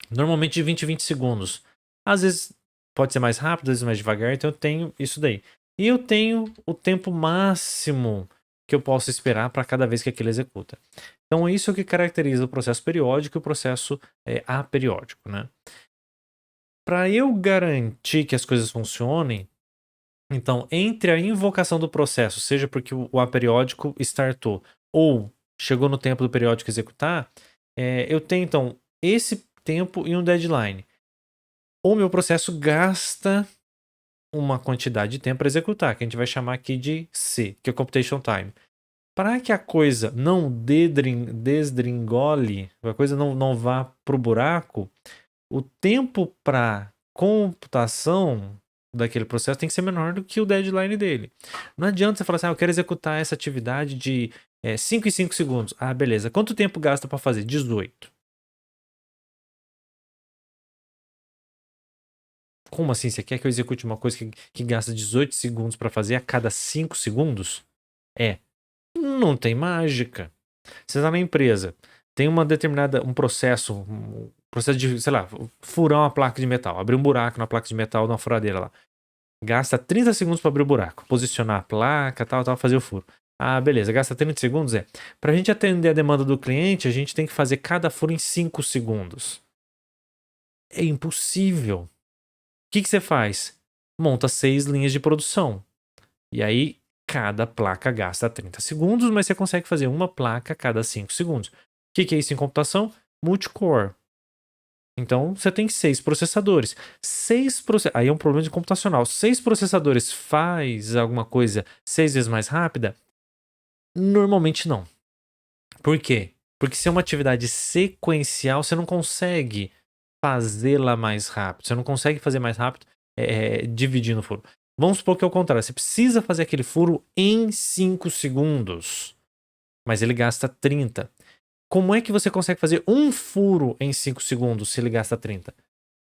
Normalmente de 20 em 20 segundos. Às vezes pode ser mais rápido, às vezes mais devagar, então eu tenho isso daí. E eu tenho o tempo máximo que eu posso esperar para cada vez que aquilo executa. Então, isso é o que caracteriza o processo periódico e o processo aperiódico, né? Para eu garantir que as coisas funcionem, então, entre a invocação do processo, seja porque o aperiódico startou ou chegou no tempo do periódico executar, eu tenho, então, esse tempo e um deadline. O meu processo gasta uma quantidade de tempo para executar, que a gente vai chamar aqui de C, que é o Computation Time. Para que a coisa não desdringole, a coisa não vá para o buraco, o tempo para computação daquele processo tem que ser menor do que o deadline dele. Não adianta você falar assim, eu quero executar essa atividade de 5 em 5 segundos. Ah, beleza. Quanto tempo gasta para fazer? 18. Como assim? Você quer que eu execute uma coisa que gasta 18 segundos para fazer a cada 5 segundos? Não tem mágica. Você está na empresa, tem um processo de, sei lá, furar uma placa de metal, abrir um buraco na placa de metal de uma furadeira lá. Gasta 30 segundos para abrir o buraco, posicionar a placa, tal, fazer o furo. Ah, beleza, gasta 30 segundos? Para a gente atender a demanda do cliente, a gente tem que fazer cada furo em 5 segundos. É impossível. O que você faz? Monta 6 linhas de produção. E aí, cada placa gasta 30 segundos, mas você consegue fazer uma placa a cada 5 segundos. O que é isso em computação? Multicore. Então, você tem 6 processadores. Aí é um problema de computacional. 6 processadores faz alguma coisa 6 vezes mais rápida? Normalmente não. Por quê? Porque se é uma atividade sequencial, você não consegue fazê-la mais rápido. Você não consegue fazer mais rápido dividindo o furo. Vamos supor que é o contrário. Você precisa fazer aquele furo em 5 segundos, mas ele gasta 30. Como é que você consegue fazer um furo em 5 segundos se ele gasta 30?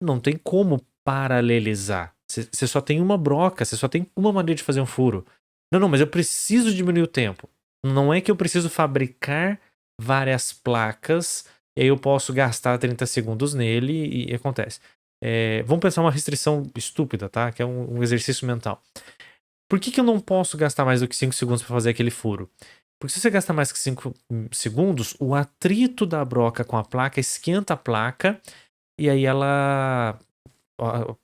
Não tem como paralelizar. Você só tem uma broca, você só tem uma maneira de fazer um furo. Não, mas eu preciso diminuir o tempo. Não é que eu preciso fabricar várias placas e aí eu posso gastar 30 segundos nele e acontece. Vamos pensar uma restrição estúpida, tá? Que é um exercício mental. Por que eu não posso gastar mais do que 5 segundos para fazer aquele furo? Porque se você gastar mais que 5 segundos, o atrito da broca com a placa esquenta a placa e aí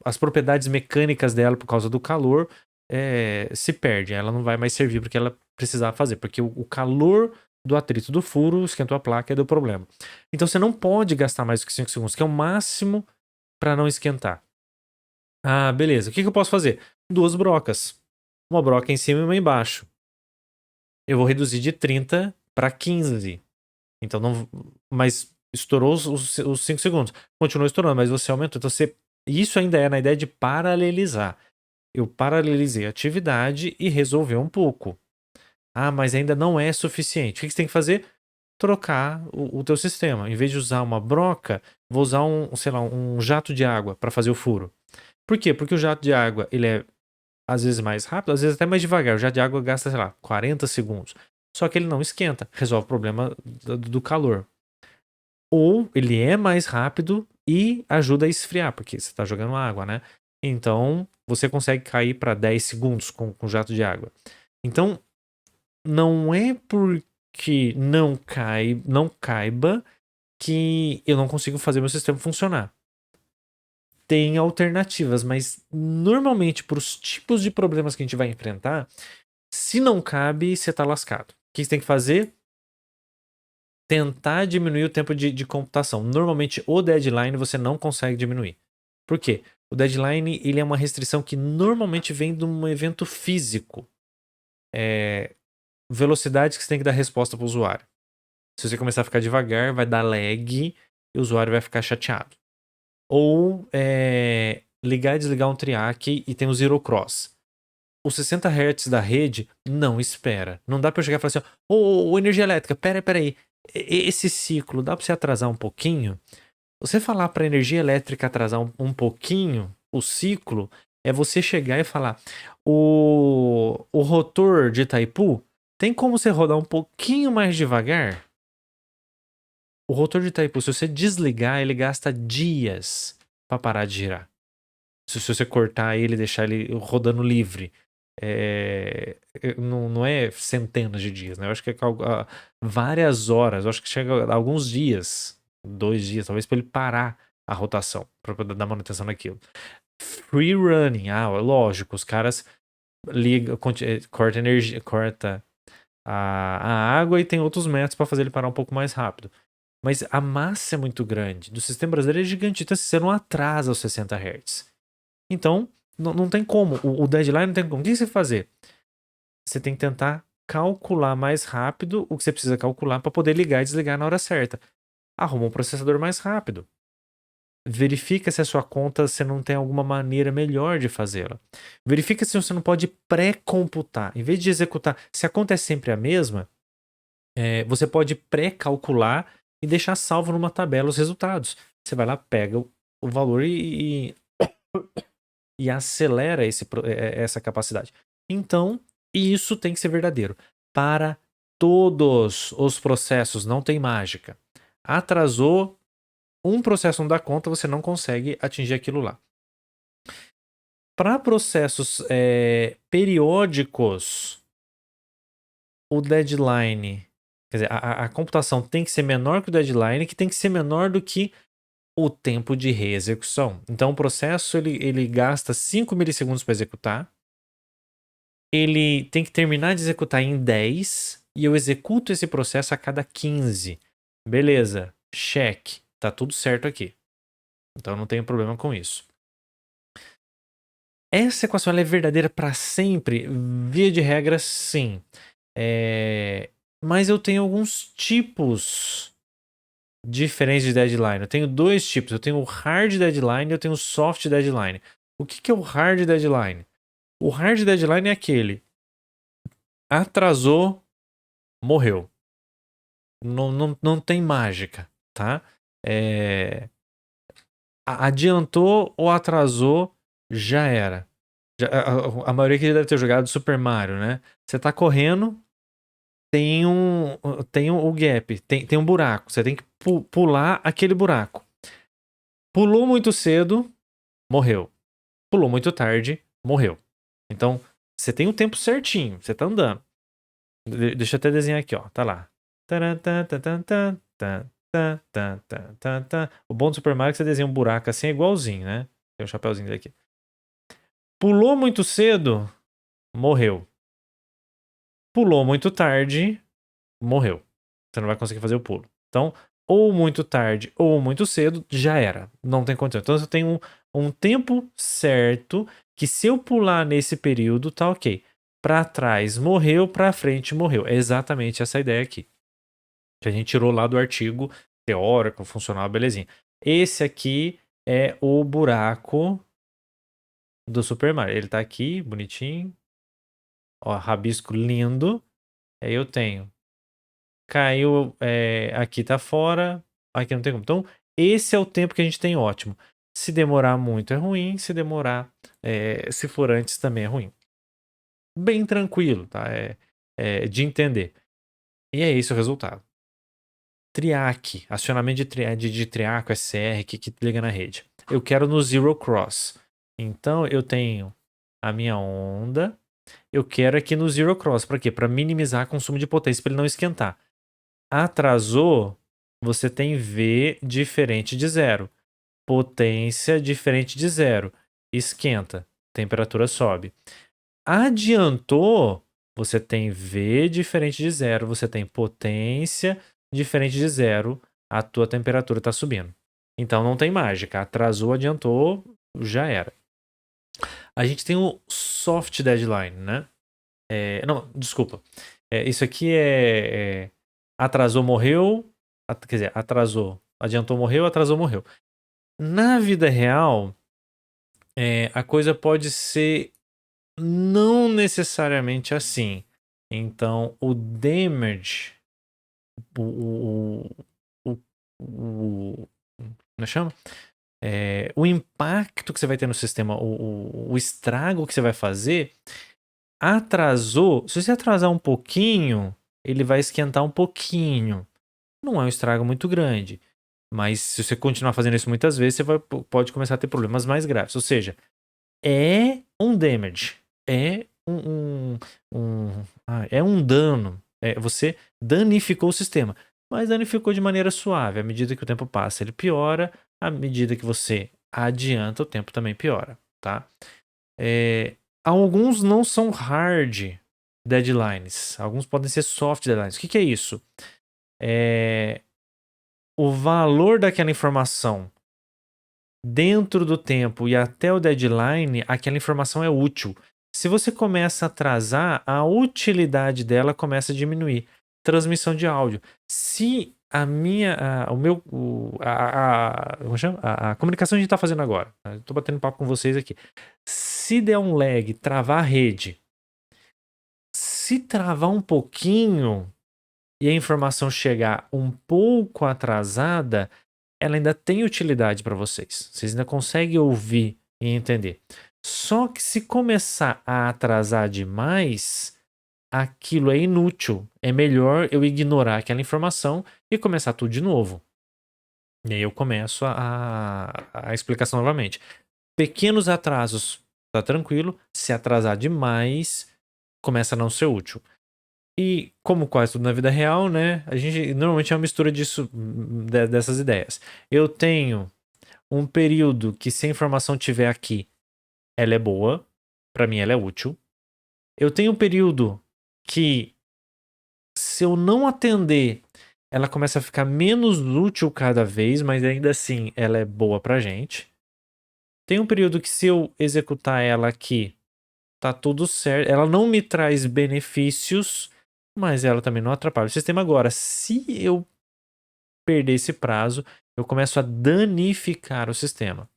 as propriedades mecânicas dela por causa do calor se perdem. Ela não vai mais servir porque ela precisava fazer. Porque o calor do atrito do furo esquentou a placa e deu problema. Então você não pode gastar mais do que 5 segundos, que é o máximo para não esquentar. Ah, beleza. O que eu posso fazer? 2 brocas. Uma broca em cima e uma embaixo. Eu vou reduzir de 30 para 15. Então não. Mas estourou os 5 segundos. Continuou estourando, mas você aumentou. Então isso ainda é na ideia de paralelizar. Eu paralelizei a atividade e resolveu um pouco. Ah, mas ainda não é suficiente. O que você tem que fazer? Trocar o teu sistema. Em vez de usar uma broca, vou usar um jato de água para fazer o furo. Por quê? Porque o jato de água, ele é às vezes mais rápido, às vezes até mais devagar. O jato de água gasta, sei lá, 40 segundos. Só que ele não esquenta, resolve o problema do calor. Ou ele é mais rápido e ajuda a esfriar, porque você está jogando água, né? Então, você consegue cair para 10 segundos com jato de água. Então, não é porque não caiba que eu não consigo fazer meu sistema funcionar. tem alternativas, mas normalmente para os tipos de problemas que a gente vai enfrentar, se não cabe, você tá lascado. O que você tem que fazer? Tentar diminuir o tempo de computação. Normalmente o deadline você não consegue diminuir. Por quê? O deadline ele é uma restrição que normalmente vem de um evento físico. Velocidade que você tem que dar resposta para o usuário. Se você começar a ficar devagar, vai dar lag e o usuário vai ficar chateado. Ou ligar e desligar um triac e tem o zero cross. Os 60 Hz da rede não espera. Não dá para eu chegar e falar assim, ô, energia elétrica, pera aí. Esse ciclo, dá para você atrasar um pouquinho? Você falar para energia elétrica atrasar um pouquinho o ciclo, é você chegar e falar, o rotor de Itaipu, tem como você rodar um pouquinho mais devagar? O rotor de Itaipu, se você desligar, ele gasta dias para parar de girar. Se você cortar ele e deixar ele rodando livre, não é centenas de dias, né? Eu acho que é várias horas, eu acho que chega a alguns dias, 2 dias, talvez, para ele parar a rotação, para poder dar manutenção naquilo. Free running, lógico, os caras ligam, corta energia, corta a água e tem outros métodos para fazer ele parar um pouco mais rápido. Mas a massa é muito grande. Do sistema brasileiro é gigante. Então, você não atrasa os 60 Hz. Então, não tem como. O deadline não tem como. O que você fazer? Você tem que tentar calcular mais rápido o que você precisa calcular para poder ligar e desligar na hora certa. Arruma um processador mais rápido. Verifica se a sua conta você não tem alguma maneira melhor de fazê-la. Verifica se você não pode pré-computar. Em vez de executar, se a conta é sempre a mesma, você pode pré-calcular e deixar salvo numa tabela os resultados. Você vai lá, pega o valor e acelera essa capacidade. Então, isso tem que ser verdadeiro. Para todos os processos, não tem mágica. Atrasou um processo não dá conta, você não consegue atingir aquilo lá. Para processos periódicos, o deadline, quer dizer, a computação tem que ser menor que o deadline, que tem que ser menor do que o tempo de reexecução. Então, o processo ele gasta 5 milissegundos para executar. Ele tem que terminar de executar em 10 e eu executo esse processo a cada 15. Beleza, check. Tá tudo certo aqui. Então, não tenho problema com isso. Essa equação ela é verdadeira para sempre? Via de regra, sim. Mas eu tenho alguns tipos diferentes de deadline. Eu tenho 2 tipos. Eu tenho o hard deadline e eu tenho o soft deadline. O que é o hard deadline? O hard deadline é aquele. Atrasou, morreu. Não tem mágica, tá? Adiantou ou atrasou, já era. A maioria que deve ter jogado Super Mario, né? Você tá correndo, tem um gap, tem um buraco. Você tem que pular aquele buraco. Pulou muito cedo, morreu. Pulou muito tarde, morreu. Então, você tem o tempo certinho, você tá andando. Deixa eu até desenhar aqui, ó. Tá lá. O bom do Super Mario é que você desenha um buraco assim, é igualzinho, né? Tem um chapéuzinho daqui. Pulou muito cedo, morreu. Pulou muito tarde, morreu. Você não vai conseguir fazer o pulo. Então, ou muito tarde ou muito cedo, já era. Não tem condição. Então, eu tenho um tempo certo que se eu pular nesse período, tá ok. Pra trás morreu, pra frente morreu. É exatamente essa ideia aqui. Que a gente tirou lá do artigo teórico, funcional, belezinha. Esse aqui é o buraco do Super Mario. Ele tá aqui, bonitinho. Ó, rabisco lindo. Aí eu tenho. Caiu, aqui tá fora. Aqui não tem como. Então, esse é o tempo que a gente tem ótimo. Se demorar muito é ruim. Se demorar, se for antes também é ruim. Bem tranquilo, tá? De entender. E é esse o resultado. Triac, acionamento de triaco, SR, que liga na rede. Eu quero no Zero Cross. Então, eu tenho a minha onda. Eu quero aqui no Zero Cross. Para quê? Para minimizar o consumo de potência, para ele não esquentar. Atrasou, você tem V diferente de 0. potência diferente de zero. Esquenta, temperatura sobe. Adiantou, você tem V diferente de zero, você tem potência diferente de zero, a tua temperatura está subindo. Então não tem mágica. Atrasou, adiantou, já era. A gente tem o soft deadline, né? Não, desculpa. Isso aqui atrasou, morreu. Quer dizer, atrasou, adiantou, morreu, atrasou, morreu. Na vida real, a coisa pode ser não necessariamente assim. Então, o damage, o, o, como é que chama? O impacto que você vai ter no sistema, o estrago que você vai fazer, atrasou. Se você atrasar um pouquinho, ele vai esquentar um pouquinho. Não é um estrago muito grande. Mas se você continuar fazendo isso muitas vezes, você pode começar a ter problemas mais graves. Ou seja, é um damage. É é um dano. Você danificou o sistema. Mas danificou de maneira suave. À medida que o tempo passa, ele piora. À medida que você adianta, o tempo também piora. Tá? Alguns não são hard deadlines. Alguns podem ser soft deadlines. O que é isso? O valor daquela informação dentro do tempo e até o deadline, aquela informação é útil. Se você começa a atrasar, a utilidade dela começa a diminuir. Transmissão de áudio. Se como chama? A comunicação que a gente está fazendo agora, estou batendo papo com vocês aqui. Se der um lag, travar a rede, se travar um pouquinho e a informação chegar um pouco atrasada, ela ainda tem utilidade para vocês. Vocês ainda conseguem ouvir e entender. Só que se começar a atrasar demais, aquilo é inútil. É melhor eu ignorar aquela informação e começar tudo de novo. E aí eu começo a explicação novamente. Pequenos atrasos, tá tranquilo. Se atrasar demais, começa a não ser útil. E como quase tudo na vida real, né? A gente normalmente é uma mistura dessas ideias. Eu tenho um período que se a informação tiver aqui, ela é boa. Para mim ela é útil. Eu tenho um período que se eu não atender, ela começa a ficar menos útil cada vez, mas ainda assim ela é boa pra gente. Tem um período que se eu executar ela aqui, tá tudo certo. Ela não me traz benefícios, mas ela também não atrapalha o sistema. Agora, se eu perder esse prazo, eu começo a danificar o sistema.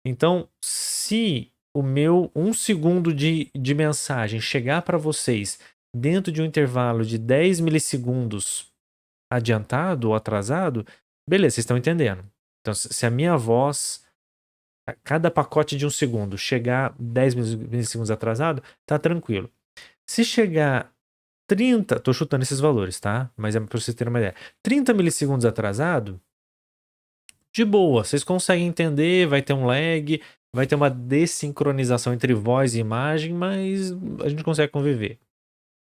Então, se o meu 1 segundo de mensagem chegar para vocês dentro de um intervalo de 10 milissegundos adiantado ou atrasado, beleza, vocês estão entendendo. Então, se a minha voz, a cada pacote de 1 segundo, chegar 10 milissegundos atrasado, tá tranquilo. Se chegar 30, tô chutando esses valores, tá? Mas é para vocês terem uma ideia. 30 milissegundos atrasado, de boa, vocês conseguem entender, vai ter um lag, vai ter uma desincronização entre voz e imagem, mas a gente consegue conviver.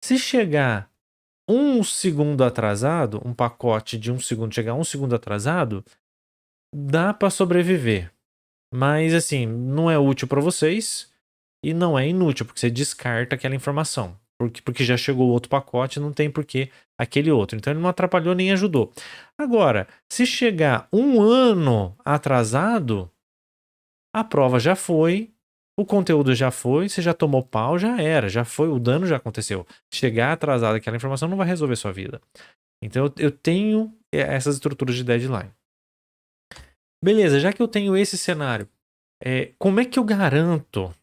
Se chegar 1 segundo atrasado, um pacote de 1 segundo chegar 1 segundo atrasado, dá para sobreviver. Mas assim, não é útil para vocês e não é inútil, porque você descarta aquela informação. Porque já chegou outro pacote, não tem porquê aquele outro. Então ele não atrapalhou nem ajudou. Agora, se chegar 1 ano atrasado, a prova já foi, o conteúdo já foi, você já tomou pau, já era, já foi, o dano já aconteceu. Chegar atrasado aquela informação não vai resolver sua vida. Então eu tenho essas estruturas de deadline. Beleza, já que eu tenho esse cenário, como é que eu garanto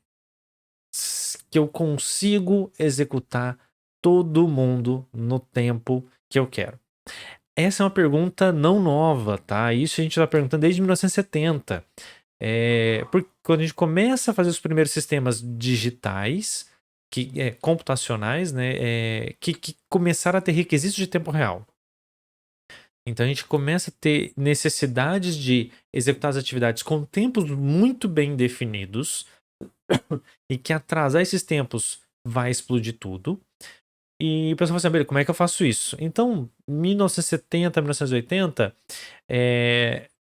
que eu consigo executar todo mundo no tempo que eu quero? Essa é uma pergunta não nova, tá? Isso a gente está perguntando desde 1970. Porque quando a gente começa a fazer os primeiros sistemas digitais, computacionais, né, que começaram a ter requisitos de tempo real. Então a gente começa a ter necessidades de executar as atividades com tempos muito bem definidos e que atrasar esses tempos vai explodir tudo. E o pessoal fala assim, como é que eu faço isso? Então, 1970, 1980,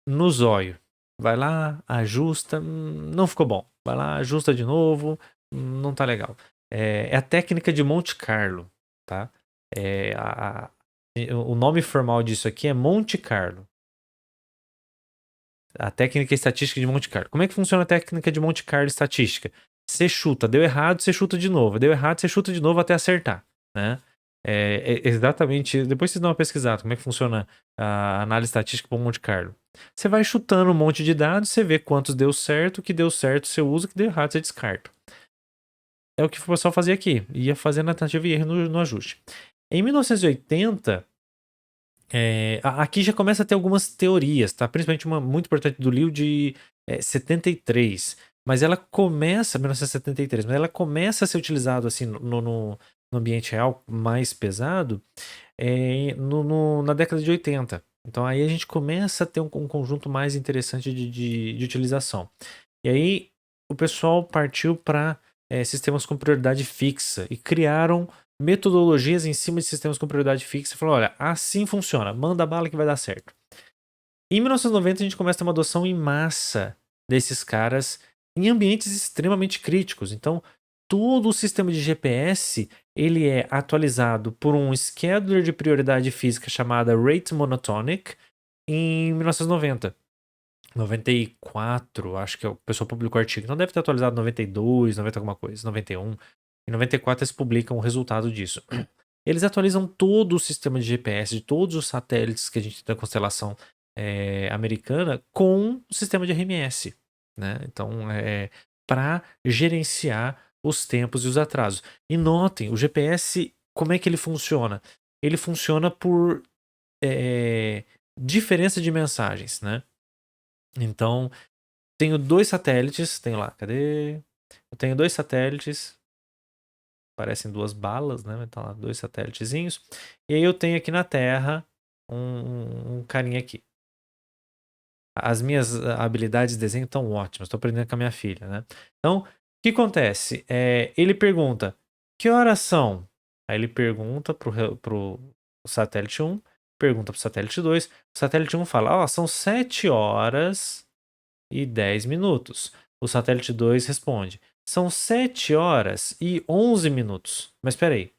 no zóio. vai lá, ajusta, não ficou bom. Vai lá, ajusta de novo, não tá legal. É a técnica de Monte Carlo, tá? É o nome formal disso aqui é Monte Carlo. A técnica estatística de Monte Carlo. Como é que funciona a técnica de Monte Carlo estatística? Você chuta, deu errado, você chuta de novo. Deu errado, você chuta de novo até acertar, né? É exatamente. Depois vocês dão uma pesquisada, como é que funciona a análise estatística para Monte Carlo. Você vai chutando um monte de dados, você vê quantos deu certo, o que deu certo você usa, o que deu errado você descarta. É o que o pessoal fazia aqui. Ia fazendo a tentativa e erro no ajuste. Em 1980, aqui já começa a ter algumas teorias, tá? Principalmente uma muito importante do Liu de 73. Mas ela começa, 1973, mas ela começa a ser utilizada assim, no ambiente real mais pesado na década de 80. Então aí a gente começa a ter um conjunto mais interessante de utilização. E aí o pessoal partiu para sistemas com prioridade fixa e criaram metodologias em cima de sistemas com prioridade fixa e falou: olha, assim funciona, manda bala que vai dar certo. Em 1990 a gente começa a ter uma adoção em massa desses caras em ambientes extremamente críticos. Então, todo o sistema de GPS ele é atualizado por um scheduler de prioridade física chamada Rate Monotonic em 1990. 94, acho que o pessoal publicou o artigo. Então deve ter atualizado 92, 90 alguma coisa, 91. Em 94 eles publicam o resultado disso. Eles atualizam todo o sistema de GPS de todos os satélites que a gente tem da constelação americana com o sistema de RMS, né? Então, para gerenciar os tempos e os atrasos. E notem, o GPS, como é que ele funciona? Ele funciona por diferença de mensagens, né? Então, tenho dois satélites, tenho lá, cadê? Eu tenho dois satélites, parecem duas balas, né? Então, lá, dois satélitezinhos. E aí eu tenho aqui na Terra um carinha aqui. As minhas habilidades de desenho estão ótimas, estou aprendendo com a minha filha, né? Então, o que acontece? Ele pergunta, que horas são? Aí ele pergunta pro satélite 1, pergunta pro satélite 2. O satélite 1 fala, são 7 horas e 10 minutos. O satélite 2 responde: são 7 horas e 11 minutos. Mas espera aí.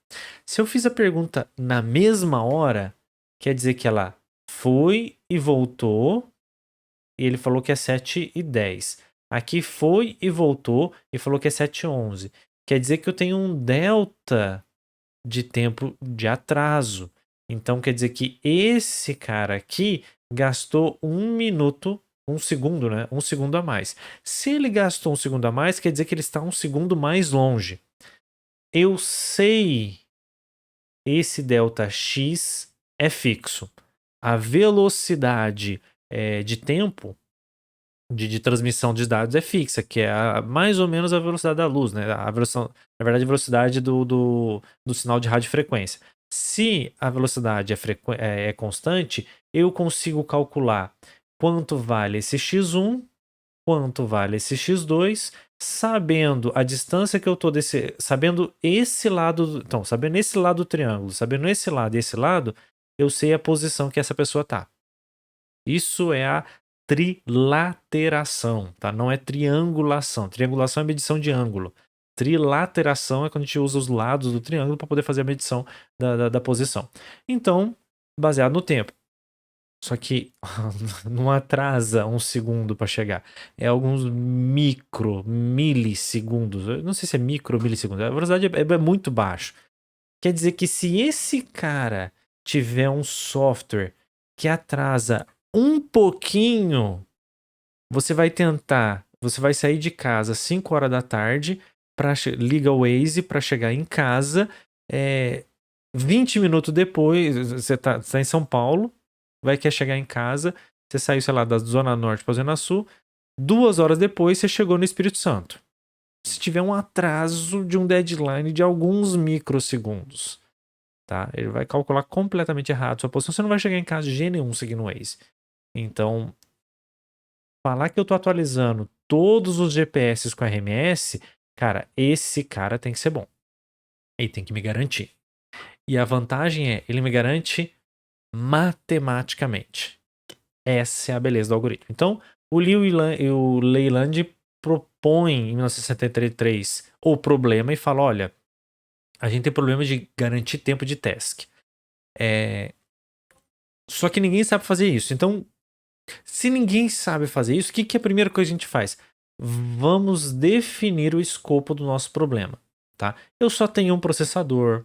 Se eu fiz a pergunta na mesma hora, quer dizer que ela foi e voltou, e ele falou que é 7 e 10. Aqui foi e voltou e falou que é 7 e 11. Quer dizer que eu tenho um delta de tempo de atraso. Então quer dizer que esse cara aqui gastou 1 minuto, 1 segundo, né? 1 segundo a mais. Se ele gastou 1 segundo a mais, quer dizer que ele está 1 segundo mais longe. Eu sei esse delta x é fixo. A velocidade de tempo de transmissão de dados é fixa, que é mais ou menos a velocidade da luz, né? Na verdade, a velocidade do sinal de radiofrequência. Se a velocidade é constante, eu consigo calcular quanto vale esse x1, quanto vale esse x2, sabendo a distância que eu estou sabendo esse lado, então, sabendo esse lado do triângulo, sabendo esse lado e esse lado, eu sei a posição que essa pessoa está. Isso é a trilateração, tá? Não é triangulação. Triangulação é medição de ângulo. Trilateração é quando a gente usa os lados do triângulo para poder fazer a medição da posição. Então, baseado no tempo. Só que não atrasa 1 segundo para chegar. É alguns milissegundos. Eu não sei se é micro ou milissegundos. A velocidade é muito baixo. Quer dizer que se esse cara tiver um software que atrasa um pouquinho, você vai sair de casa às 5 horas da tarde, liga o Waze para chegar em casa, 20 minutos depois, você tá em São Paulo, quer chegar em casa, você saiu, sei lá, da Zona Norte para a Zona Sul, 2 horas depois você chegou no Espírito Santo. Se tiver um atraso de um deadline de alguns microsegundos, tá? Ele vai calcular completamente errado sua posição, você não vai chegar em casa de jeito nenhum seguindo o Waze. Então, falar que eu tô atualizando todos os GPS com RMS, cara, esse cara tem que ser bom. Ele tem que me garantir. E a vantagem é, ele me garante matematicamente. Essa é a beleza do algoritmo. Então, O Liu e o Leyland propõem em 1973 o problema e fala, olha, a gente tem problema de garantir tempo de task. Só que ninguém sabe fazer isso. Então, se ninguém sabe fazer isso, o que é a primeira coisa que a gente faz? Vamos definir o escopo do nosso problema, tá? Eu só tenho um processador.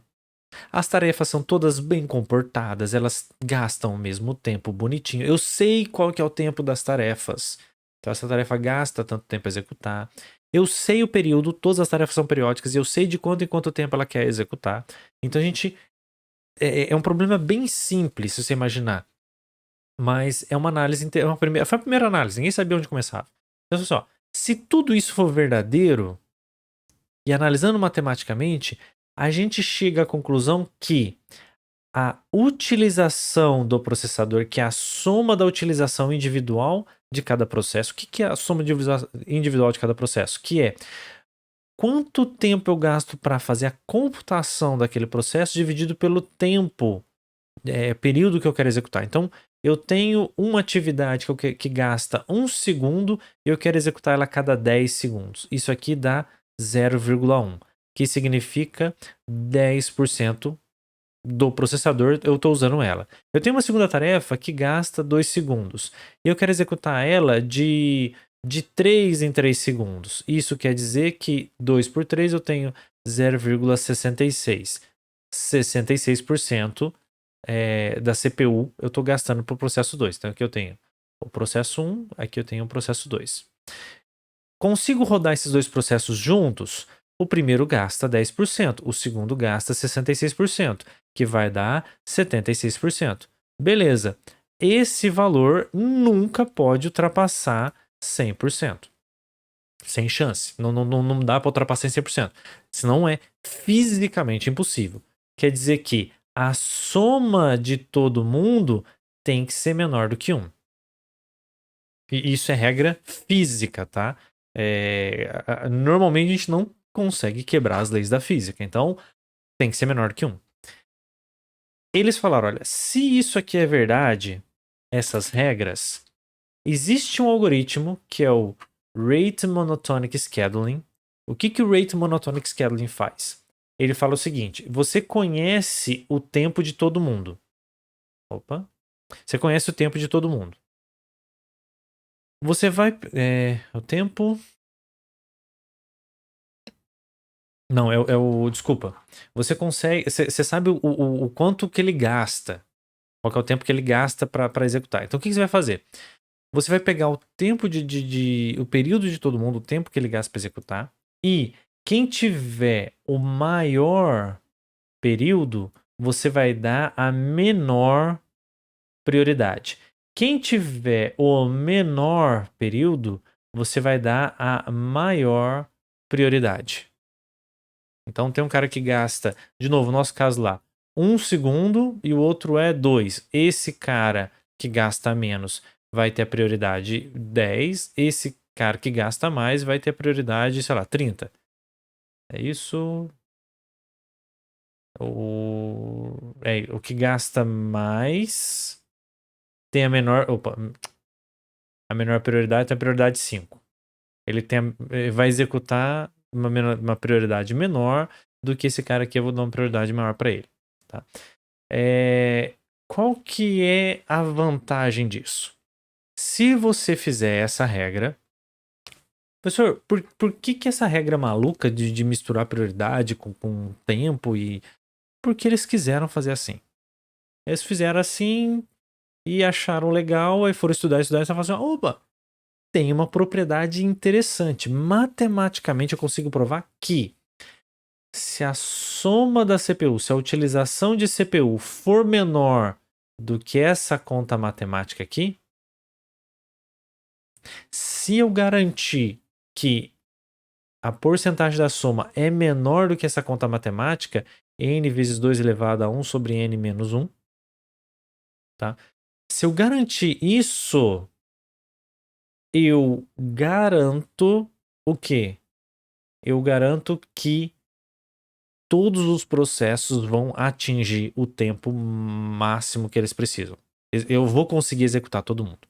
As tarefas são todas bem comportadas, elas gastam o mesmo tempo bonitinho. Eu sei qual que é o tempo das tarefas. Então essa tarefa gasta tanto tempo a executar. Eu sei o período, todas as tarefas são periódicas, e eu sei de quanto em quanto tempo ela quer executar. Então a gente é um problema bem simples, se você imaginar. Mas é uma análise, foi a primeira análise, ninguém sabia onde começava. Então, olha só, se tudo isso for verdadeiro, e analisando matematicamente, a gente chega à conclusão que a utilização do processador, que é a soma da utilização individual de cada processo. O que é a soma individual de cada processo? Que é quanto tempo eu gasto para fazer a computação daquele processo dividido pelo tempo, período que eu quero executar. Então, eu tenho uma atividade que gasta 1 segundo e eu quero executar ela a cada 10 segundos. Isso aqui dá 0,1, que significa 10% do processador, eu estou usando ela. Eu tenho uma segunda tarefa que gasta 2 segundos e eu quero executar ela de 3 em 3 segundos. Isso quer dizer que 2 por 3 eu tenho 0,66. 66% da CPU eu estou gastando para o processo 2. Então aqui eu tenho o processo 1, aqui eu tenho o processo 2. Consigo rodar esses dois processos juntos? O primeiro gasta 10%, o segundo gasta 66%, que vai dar 76%. Beleza. Esse valor nunca pode ultrapassar 100%. Sem chance. Não dá para ultrapassar em 100%. Senão é fisicamente impossível. Quer dizer que a soma de todo mundo tem que ser menor do que 1. E isso é regra física, tá? Normalmente a gente não consegue quebrar as leis da física, então tem que ser menor que 1. Eles falaram, olha, se isso aqui é verdade, essas regras, existe um algoritmo que é o Rate Monotonic Scheduling. O que o Rate Monotonic Scheduling faz? Ele fala o seguinte, você conhece o tempo de todo mundo. Opa. Você conhece o tempo de todo mundo. Você vai... o tempo... Não, desculpa. Você consegue. Você sabe o quanto que ele gasta. Qual que é o tempo que ele gasta para executar. Então o que você vai fazer? Você vai pegar o tempo o período de todo mundo, o tempo que ele gasta para executar. E quem tiver o maior período, você vai dar a menor prioridade. Quem tiver o menor período, você vai dar a maior prioridade. Então tem um cara que gasta, de novo, no nosso caso lá, 1 segundo e o outro é 2. Esse cara que gasta menos vai ter a prioridade 10. Esse cara que gasta mais vai ter a prioridade, sei lá, 30. É isso. O que gasta mais tem a menor. Opa, a menor prioridade tem a prioridade 5. Ele vai executar uma prioridade menor do que esse cara aqui. Eu vou dar uma prioridade maior para ele. Tá? Qual que é a vantagem disso? Se você fizer essa regra... Professor, por que essa regra maluca de misturar prioridade com tempo e... Porque eles quiseram fazer assim. Eles fizeram assim e acharam legal, aí foram estudar e falaram assim, opa, tem uma propriedade interessante. Matematicamente eu consigo provar que se a soma da CPU, se a utilização de CPU for menor do que essa conta matemática aqui, se eu garantir que a porcentagem da soma é menor do que essa conta matemática, n vezes 2 elevado a 1 sobre n menos 1, tá? Se eu garantir isso, eu garanto o quê? Eu garanto que todos os processos vão atingir o tempo máximo que eles precisam. Eu vou conseguir executar todo mundo.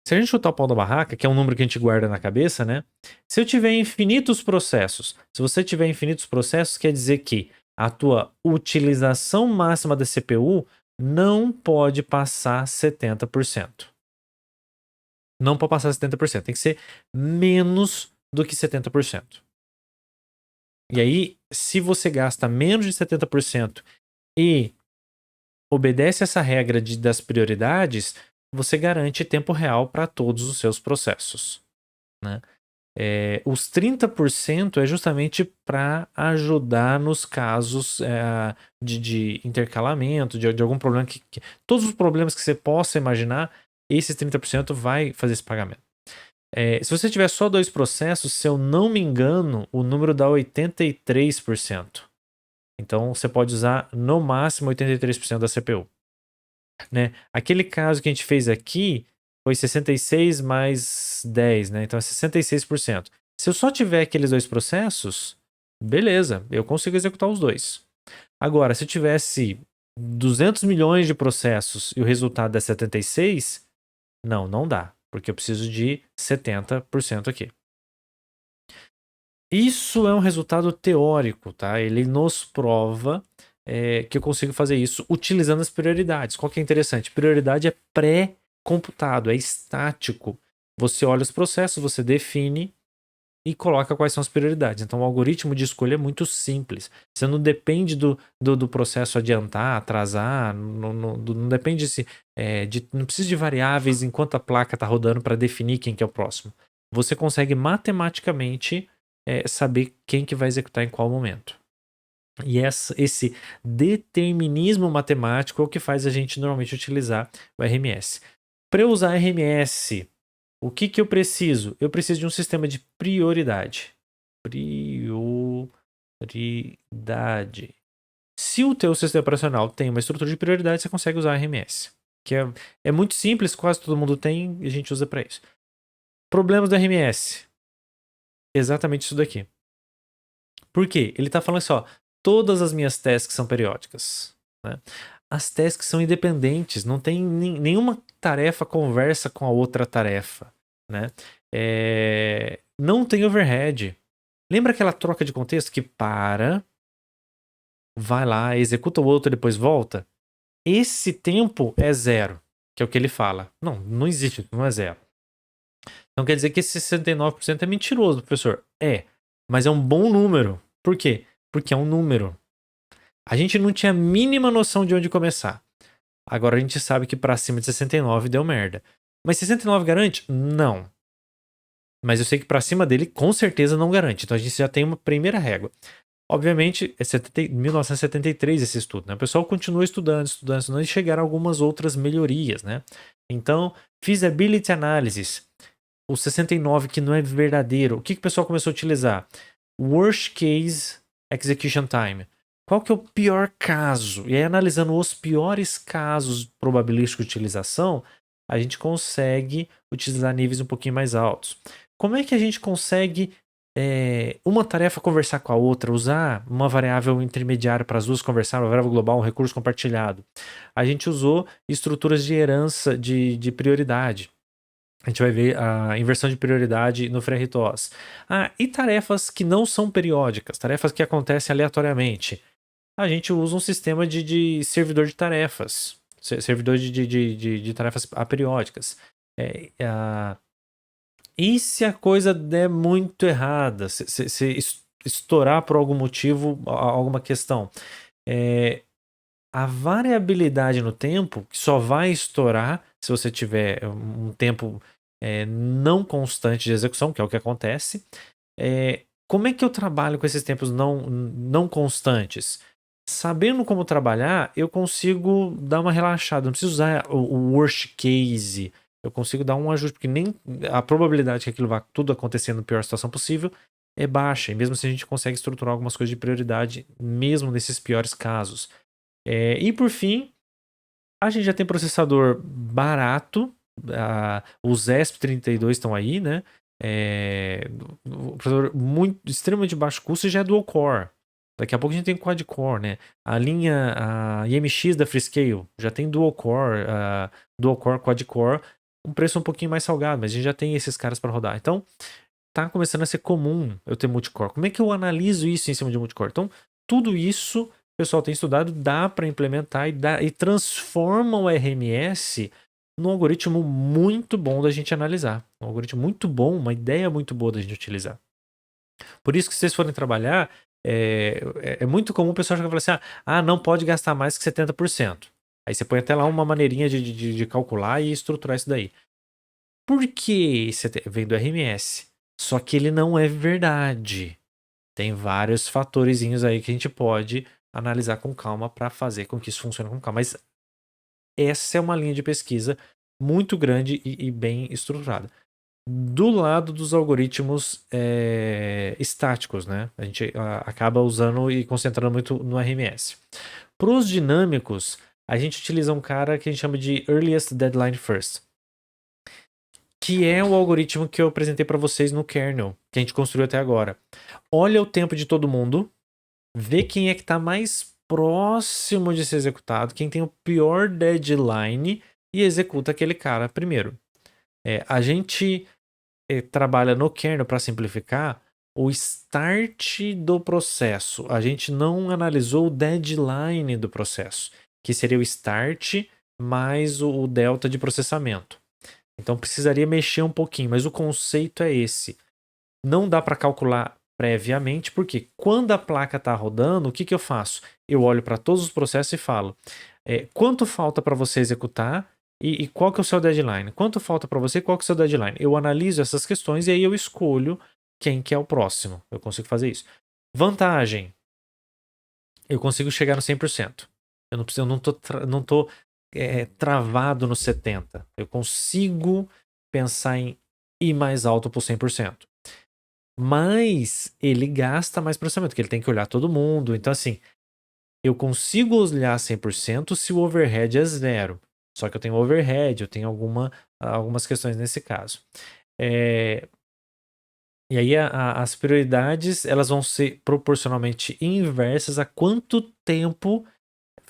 Se a gente chutar o pau da barraca, que é um número que a gente guarda na cabeça, né? Se eu tiver infinitos processos, se você tiver infinitos processos, quer dizer que a tua utilização máxima da CPU não pode passar 70%. Não pode passar 70%. Tem que ser menos do que 70%. E aí, se você gasta menos de 70% e obedece essa regra das prioridades, você garante tempo real para todos os seus processos, né? Os 30% é justamente para ajudar nos casos de intercalamento, de algum problema todos os problemas que você possa imaginar, esses 30% vai fazer esse pagamento. Se você tiver só 2 processos, se eu não me engano, o número dá 83%. Então você pode usar no máximo 83% da CPU. Né? Aquele caso que a gente fez aqui foi 66 mais 10, né? Então é 66%. Se eu só tiver aqueles 2 processos, beleza, eu consigo executar os dois. Agora, se eu tivesse 200 milhões de processos e o resultado é 76, não dá, porque eu preciso de 70% aqui. Isso é um resultado teórico, tá? Ele nos prova que eu consigo fazer isso utilizando as prioridades. Qual que é interessante? Prioridade é pré-computado, é estático. Você olha os processos, você define e coloca quais são as prioridades. Então o algoritmo de escolha é muito simples. Você não depende do processo adiantar, atrasar, não depende não precisa de variáveis enquanto a placa está rodando para definir quem que é o próximo. Você consegue matematicamente saber quem que vai executar em qual momento. E esse determinismo matemático é o que faz a gente normalmente utilizar o RMS. Para eu usar RMS, o que eu preciso? Eu preciso de um sistema de prioridade. Prioridade. Se o teu sistema operacional tem uma estrutura de prioridade, você consegue usar RMS. Que é muito simples, quase todo mundo tem e a gente usa para isso. Problemas do RMS. Exatamente isso daqui. Por quê? Ele está falando assim, ó, todas as minhas tasks são periódicas. Né? As tasks são independentes, não tem nenhuma tarefa conversa com a outra tarefa. Né? Não tem overhead. Lembra aquela troca de contexto que vai lá, executa o outro e depois volta? Esse tempo é zero, que é o que ele fala. Não existe, não é zero. Então quer dizer que esse 69% é mentiroso, professor. Mas é um bom número. Por quê? Porque é um número. A gente não tinha a mínima noção de onde começar. Agora a gente sabe que para cima de 69 deu merda. Mas 69 garante? Não. Mas eu sei que para cima dele com certeza não garante. Então a gente já tem uma primeira régua. Obviamente, é 1973 esse estudo, né? O pessoal continua estudando e chegaram a algumas outras melhorias, né? Então, feasibility analysis, o 69 que não é verdadeiro, o que o pessoal começou a utilizar? Worst case execution time. Qual que é o pior caso? E aí, analisando os piores casos probabilísticos de utilização, a gente consegue utilizar níveis um pouquinho mais altos. Como é que a gente consegue uma tarefa conversar com a outra, usar uma variável intermediária para as duas conversar, uma variável global, um recurso compartilhado? A gente usou estruturas de herança de prioridade. A gente vai ver a inversão de prioridade no FreeRTOS. E tarefas que não são periódicas, tarefas que acontecem aleatoriamente. A gente usa um sistema de servidor de tarefas, servidor de tarefas aperiódicas. E se a coisa der muito errada, se estourar por algum motivo, alguma questão, a variabilidade no tempo, que só vai estourar se você tiver um tempo não constante de execução, que é o que acontece. Como é que eu trabalho com esses tempos não constantes? Sabendo como trabalhar, eu consigo dar uma relaxada. Não preciso usar o worst case. Eu consigo dar um ajuste, porque nem a probabilidade que aquilo vá tudo acontecer na pior situação possível é baixa. E mesmo assim a gente consegue estruturar algumas coisas de prioridade, mesmo nesses piores casos. E por fim, a gente já tem processador barato. Os ESP32 estão aí, né? O processador extremamente baixo custo e já é dual core. Daqui a pouco a gente tem quad-core, né? A linha IMX da Freescale já tem dual core, quad-core. um preço um pouquinho mais salgado, mas a gente já tem esses caras para rodar. Então, tá começando a ser comum eu ter multicore. Como é que eu analiso isso em cima de multicore? Então, tudo isso o pessoal tem estudado, dá para implementar e transforma o RMS num algoritmo muito bom da gente analisar. Um algoritmo muito bom, uma ideia muito boa da gente utilizar. Por isso que se vocês forem trabalhar, é muito comum o pessoal chegar e falar assim, não pode gastar mais que 70%. Aí você põe até lá uma maneirinha de calcular e estruturar isso daí. Por que vem do RMS? Só que ele não é verdade. Tem vários fatorezinhos aí que a gente pode analisar com calma para fazer com que isso funcione com calma. Mas essa é uma linha de pesquisa muito grande e bem estruturada. Do lado dos algoritmos estáticos, né? A gente acaba usando e concentrando muito no RMS. Para os dinâmicos, a gente utiliza um cara que a gente chama de Earliest Deadline First, que é o algoritmo que eu apresentei para vocês no kernel, que a gente construiu até agora. Olha o tempo de todo mundo, vê quem é que está mais próximo de ser executado, quem tem o pior deadline e executa aquele cara primeiro. A gente trabalha no kernel para simplificar o start do processo. A gente não analisou o deadline do processo, que seria o start mais o delta de processamento. Então precisaria mexer um pouquinho, mas o conceito é esse. Não dá para calcular previamente, porque quando a placa está rodando, o que eu faço? Eu olho para todos os processos e falo: quanto falta para você executar e qual que é o seu deadline? Quanto falta para você e qual que é o seu deadline? Eu analiso essas questões e aí eu escolho quem que é o próximo. Eu consigo fazer isso. Vantagem: eu consigo chegar no 100%. Eu não tô travado no 70%. Eu consigo pensar em ir mais alto para o 100%. Mas ele gasta mais processamento, porque ele tem que olhar todo mundo. Então, assim, eu consigo olhar 100% se o overhead é zero. Só que eu tenho overhead, eu tenho algumas questões nesse caso. E aí as prioridades elas vão ser proporcionalmente inversas a quanto tempo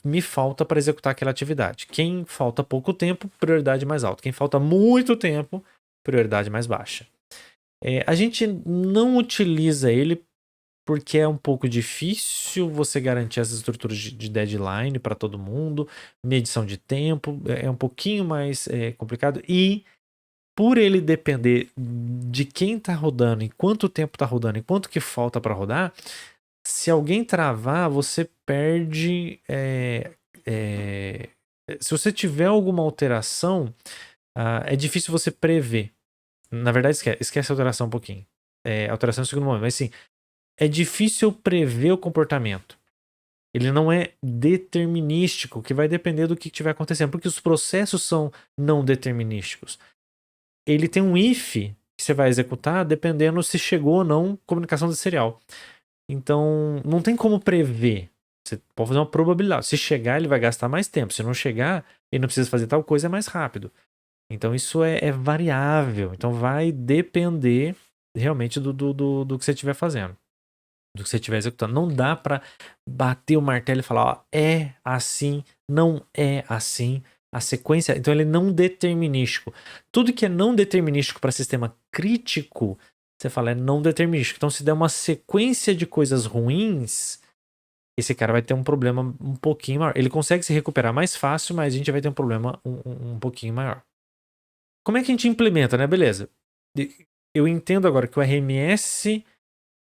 me falta para executar aquela atividade. Quem falta pouco tempo, prioridade mais alta. Quem falta muito tempo, prioridade mais baixa. A gente não utiliza ele porque é um pouco difícil você garantir essas estruturas de deadline para todo mundo, medição de tempo, é um pouquinho mais complicado. E por ele depender de quem está rodando, em quanto tempo está rodando, e quanto que falta para rodar, se alguém travar, você perde. Se você tiver alguma alteração, é difícil você prever. Na verdade, esquece a alteração um pouquinho. Alteração no segundo momento, mas sim, é difícil prever o comportamento. Ele não é determinístico, que vai depender do que estiver acontecendo, porque os processos são não determinísticos. Ele tem um if que você vai executar dependendo se chegou ou não comunicação de serial. Então, não tem como prever. Você pode fazer uma probabilidade. Se chegar, ele vai gastar mais tempo. Se não chegar, ele não precisa fazer tal coisa, é mais rápido. Então, isso é variável. Então, vai depender realmente do que você estiver fazendo. Do que você estiver executando. Não dá para bater o martelo e falar, ó, é assim, não é assim. A sequência, então ele é não determinístico. Tudo que é não determinístico para sistema crítico, você fala, é não determinístico. Então, se der uma sequência de coisas ruins, esse cara vai ter um problema um pouquinho maior. Ele consegue se recuperar mais fácil, mas a gente vai ter um problema um pouquinho maior. Como é que a gente implementa, né? Beleza. Eu entendo agora que o RMS,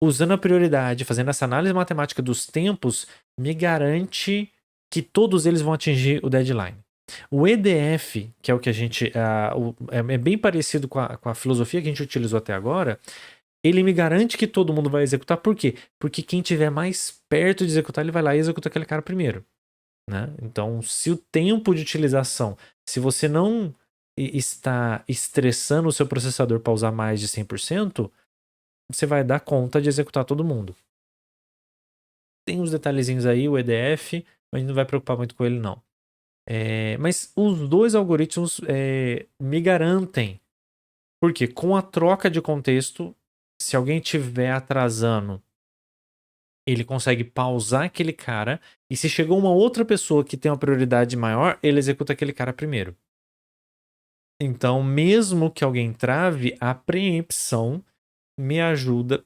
usando a prioridade, fazendo essa análise matemática dos tempos, me garante que todos eles vão atingir o deadline. O EDF, que é o que a gente. É bem parecido com a filosofia que a gente utilizou até agora. Ele me garante que todo mundo vai executar. Por quê? Porque quem estiver mais perto de executar, ele vai lá e executa aquele cara primeiro. Né? Então, se o tempo de utilização, se você não está estressando o seu processador para usar mais de 100%, você vai dar conta de executar todo mundo. Tem uns detalhezinhos aí, o EDF, mas a gente não vai preocupar muito com ele, não. Mas os dois algoritmos me garantem. Porque com a troca de contexto, se alguém estiver atrasando, ele consegue pausar aquele cara. E se chegou uma outra pessoa que tem uma prioridade maior, ele executa aquele cara primeiro. Então, mesmo que alguém trave, a preempção me ajuda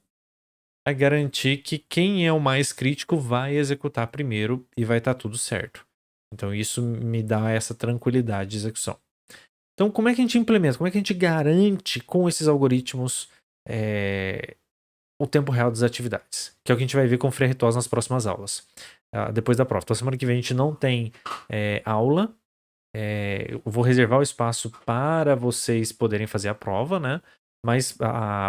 a garantir que quem é o mais crítico vai executar primeiro e vai estar tudo certo. Então, isso me dá essa tranquilidade de execução. Então, como é que a gente implementa? Como é que a gente garante com esses algoritmos o tempo real das atividades? Que é o que a gente vai ver com o FreeRTOS nas próximas aulas, depois da prova. Então, semana que vem a gente não tem aula. Eu vou reservar o espaço para vocês poderem fazer a prova, né? Mas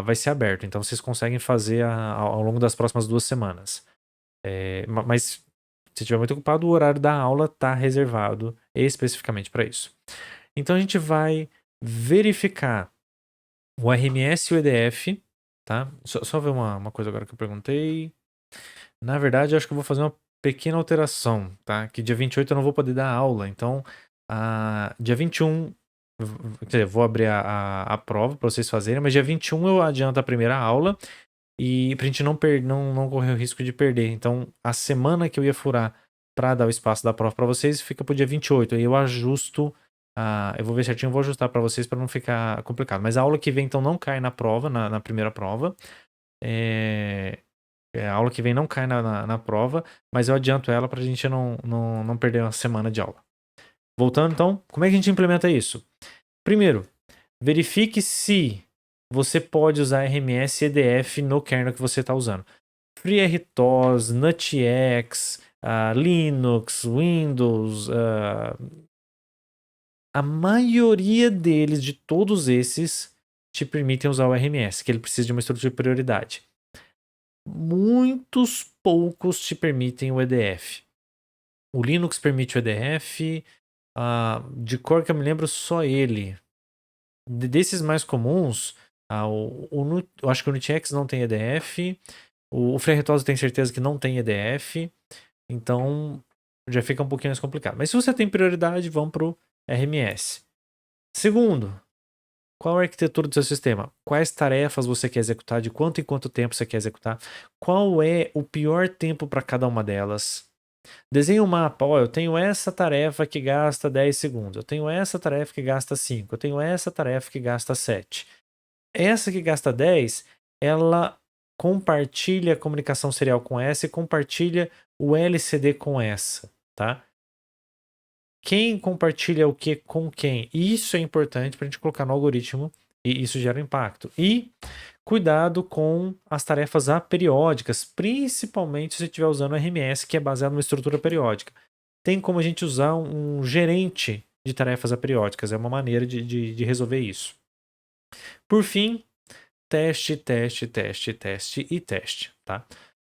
vai ser aberto, então vocês conseguem fazer ao longo das próximas 2 semanas. Mas se estiver muito ocupado, o horário da aula está reservado especificamente para isso. Então a gente vai verificar o RMS e o EDF, tá? Só ver uma coisa agora que eu perguntei. Na verdade, eu acho que eu vou fazer uma pequena alteração, tá? Que dia 28 eu não vou poder dar aula, então dia 21, quer dizer, vou abrir a prova para vocês fazerem, mas dia 21 eu adianto a primeira aula e pra gente não correr o risco de perder. Então, a semana que eu ia furar para dar o espaço da prova para vocês fica pro dia 28. Aí eu ajusto, eu vou ver certinho, vou ajustar para vocês para não ficar complicado. Mas a aula que vem então não cai na prova, na primeira prova. A aula que vem não cai na prova, mas eu adianto ela pra gente não perder uma semana de aula. Voltando então, como é que a gente implementa isso? Primeiro, verifique se você pode usar RMS e EDF no kernel que você está usando. FreeRTOS, NutX, Linux, Windows, a maioria deles, de todos esses, te permitem usar o RMS, que ele precisa de uma estrutura de prioridade. Muitos poucos te permitem o EDF. O Linux permite o EDF, de cor que eu me lembro, só ele. Desses mais comuns, eu acho que o NuTX não tem EDF, o FreeRTOS eu tenho certeza que não tem EDF, então já fica um pouquinho mais complicado. Mas se você tem prioridade, vamos para o RMS. Segundo, qual a arquitetura do seu sistema? Quais tarefas você quer executar? De quanto em quanto tempo você quer executar? Qual é o pior tempo para cada uma delas? Desenhe um mapa. Eu tenho essa tarefa que gasta 10 segundos. Eu tenho essa tarefa que gasta 5. Eu tenho essa tarefa que gasta 7. Essa que gasta 10, ela compartilha a comunicação serial com essa e compartilha o LCD com essa, tá? Quem compartilha o que com quem? Isso é importante para a gente colocar no algoritmo e isso gera impacto. E cuidado com as tarefas aperiódicas, principalmente se você estiver usando o RMS, que é baseado numa estrutura periódica. Tem como a gente usar um gerente de tarefas aperiódicas, é uma maneira de resolver isso. Por fim, teste, teste, teste, teste e teste, tá?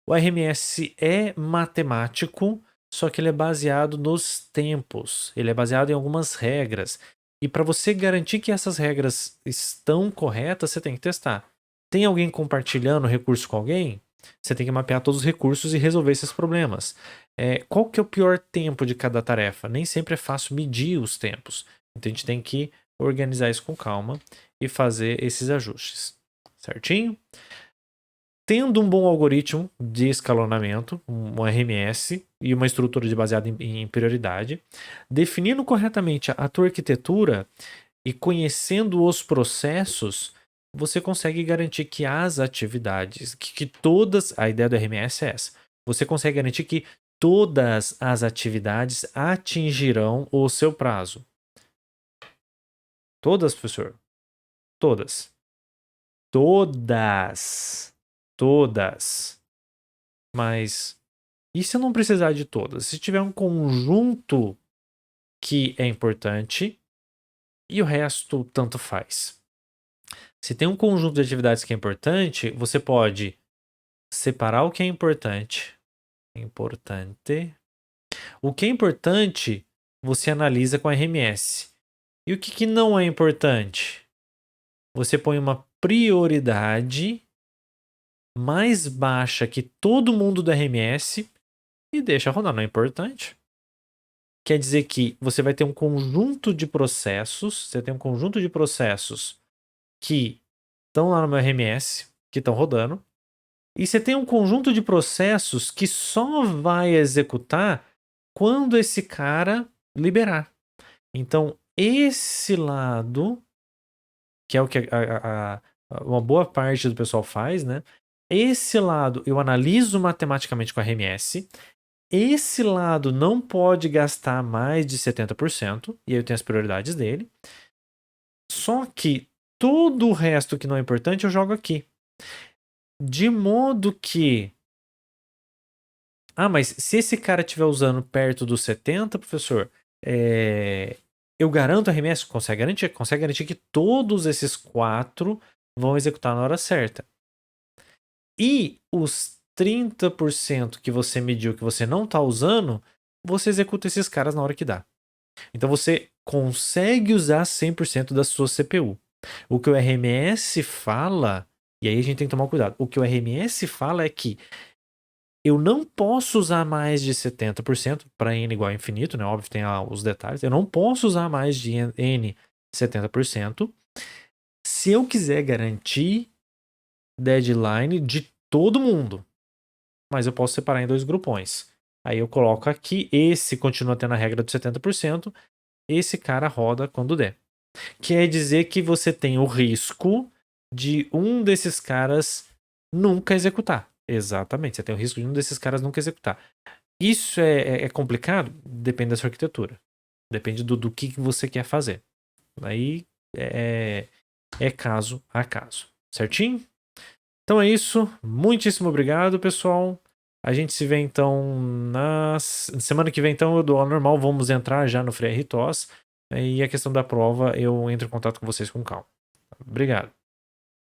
O RMS é matemático, só que ele é baseado nos tempos, ele é baseado em algumas regras. E para você garantir que essas regras estão corretas, você tem que testar. Tem alguém compartilhando recurso com alguém? Você tem que mapear todos os recursos e resolver esses problemas. Qual que é o pior tempo de cada tarefa? Nem sempre é fácil medir os tempos. Então a gente tem que organizar isso com calma e fazer esses ajustes. Certinho? Tendo um bom algoritmo de escalonamento, um RMS e uma estrutura baseada em prioridade, definindo corretamente a tua arquitetura e conhecendo os processos, você consegue garantir que as atividades, que todas, a ideia do RMS é essa, você consegue garantir que todas as atividades atingirão o seu prazo. Todas, professor? Todas. Todas. Todas. Mas e se eu não precisar de todas? Se tiver um conjunto que é importante e o resto tanto faz. Se tem um conjunto de atividades que é importante, você pode separar o que é importante. Importante. O que é importante, você analisa com a RMS. E o que não é importante? Você põe uma prioridade mais baixa que todo mundo do RMS e deixa rodar. Não é importante. Quer dizer que você vai ter um conjunto de processos, você tem um conjunto de processos que estão lá no meu RMS, que estão rodando, e você tem um conjunto de processos que só vai executar quando esse cara liberar. Então, Esse lado, que é o que uma boa parte do pessoal faz, né? Esse lado eu analiso matematicamente com a RMS. Esse lado não pode gastar mais de 70%, e aí eu tenho as prioridades dele. Só que todo o resto que não é importante eu jogo aqui. De modo que. Ah, mas se esse cara estiver usando perto dos 70, professor, eu garanto a RMS? Consegue garantir? Consegue garantir que todos esses 4 vão executar na hora certa. E os 30% que você mediu que você não está usando, você executa esses caras na hora que dá. Então você consegue usar 100% da sua CPU. O que o RMS fala, e aí a gente tem que tomar cuidado, o que o RMS fala é que eu não posso usar mais de 70% para n igual a infinito, né? Óbvio, tem os detalhes. Eu não posso usar mais de n 70% se eu quiser garantir deadline de todo mundo. Mas eu posso separar em 2 grupões. Aí eu coloco aqui, esse continua tendo a regra do 70%, esse cara roda quando der. Quer dizer que você tem o risco de um desses caras nunca executar. Exatamente, você tem o risco de um desses caras nunca executar. Isso é complicado? Depende da sua arquitetura. Depende do que você quer fazer. Aí é caso a caso. Certinho? Então é isso. Muitíssimo obrigado, pessoal. A gente se vê então na semana que vem. Então eu dou a normal. Vamos entrar já no FreeRTOS. E a questão da prova eu entro em contato com vocês com calma. Obrigado.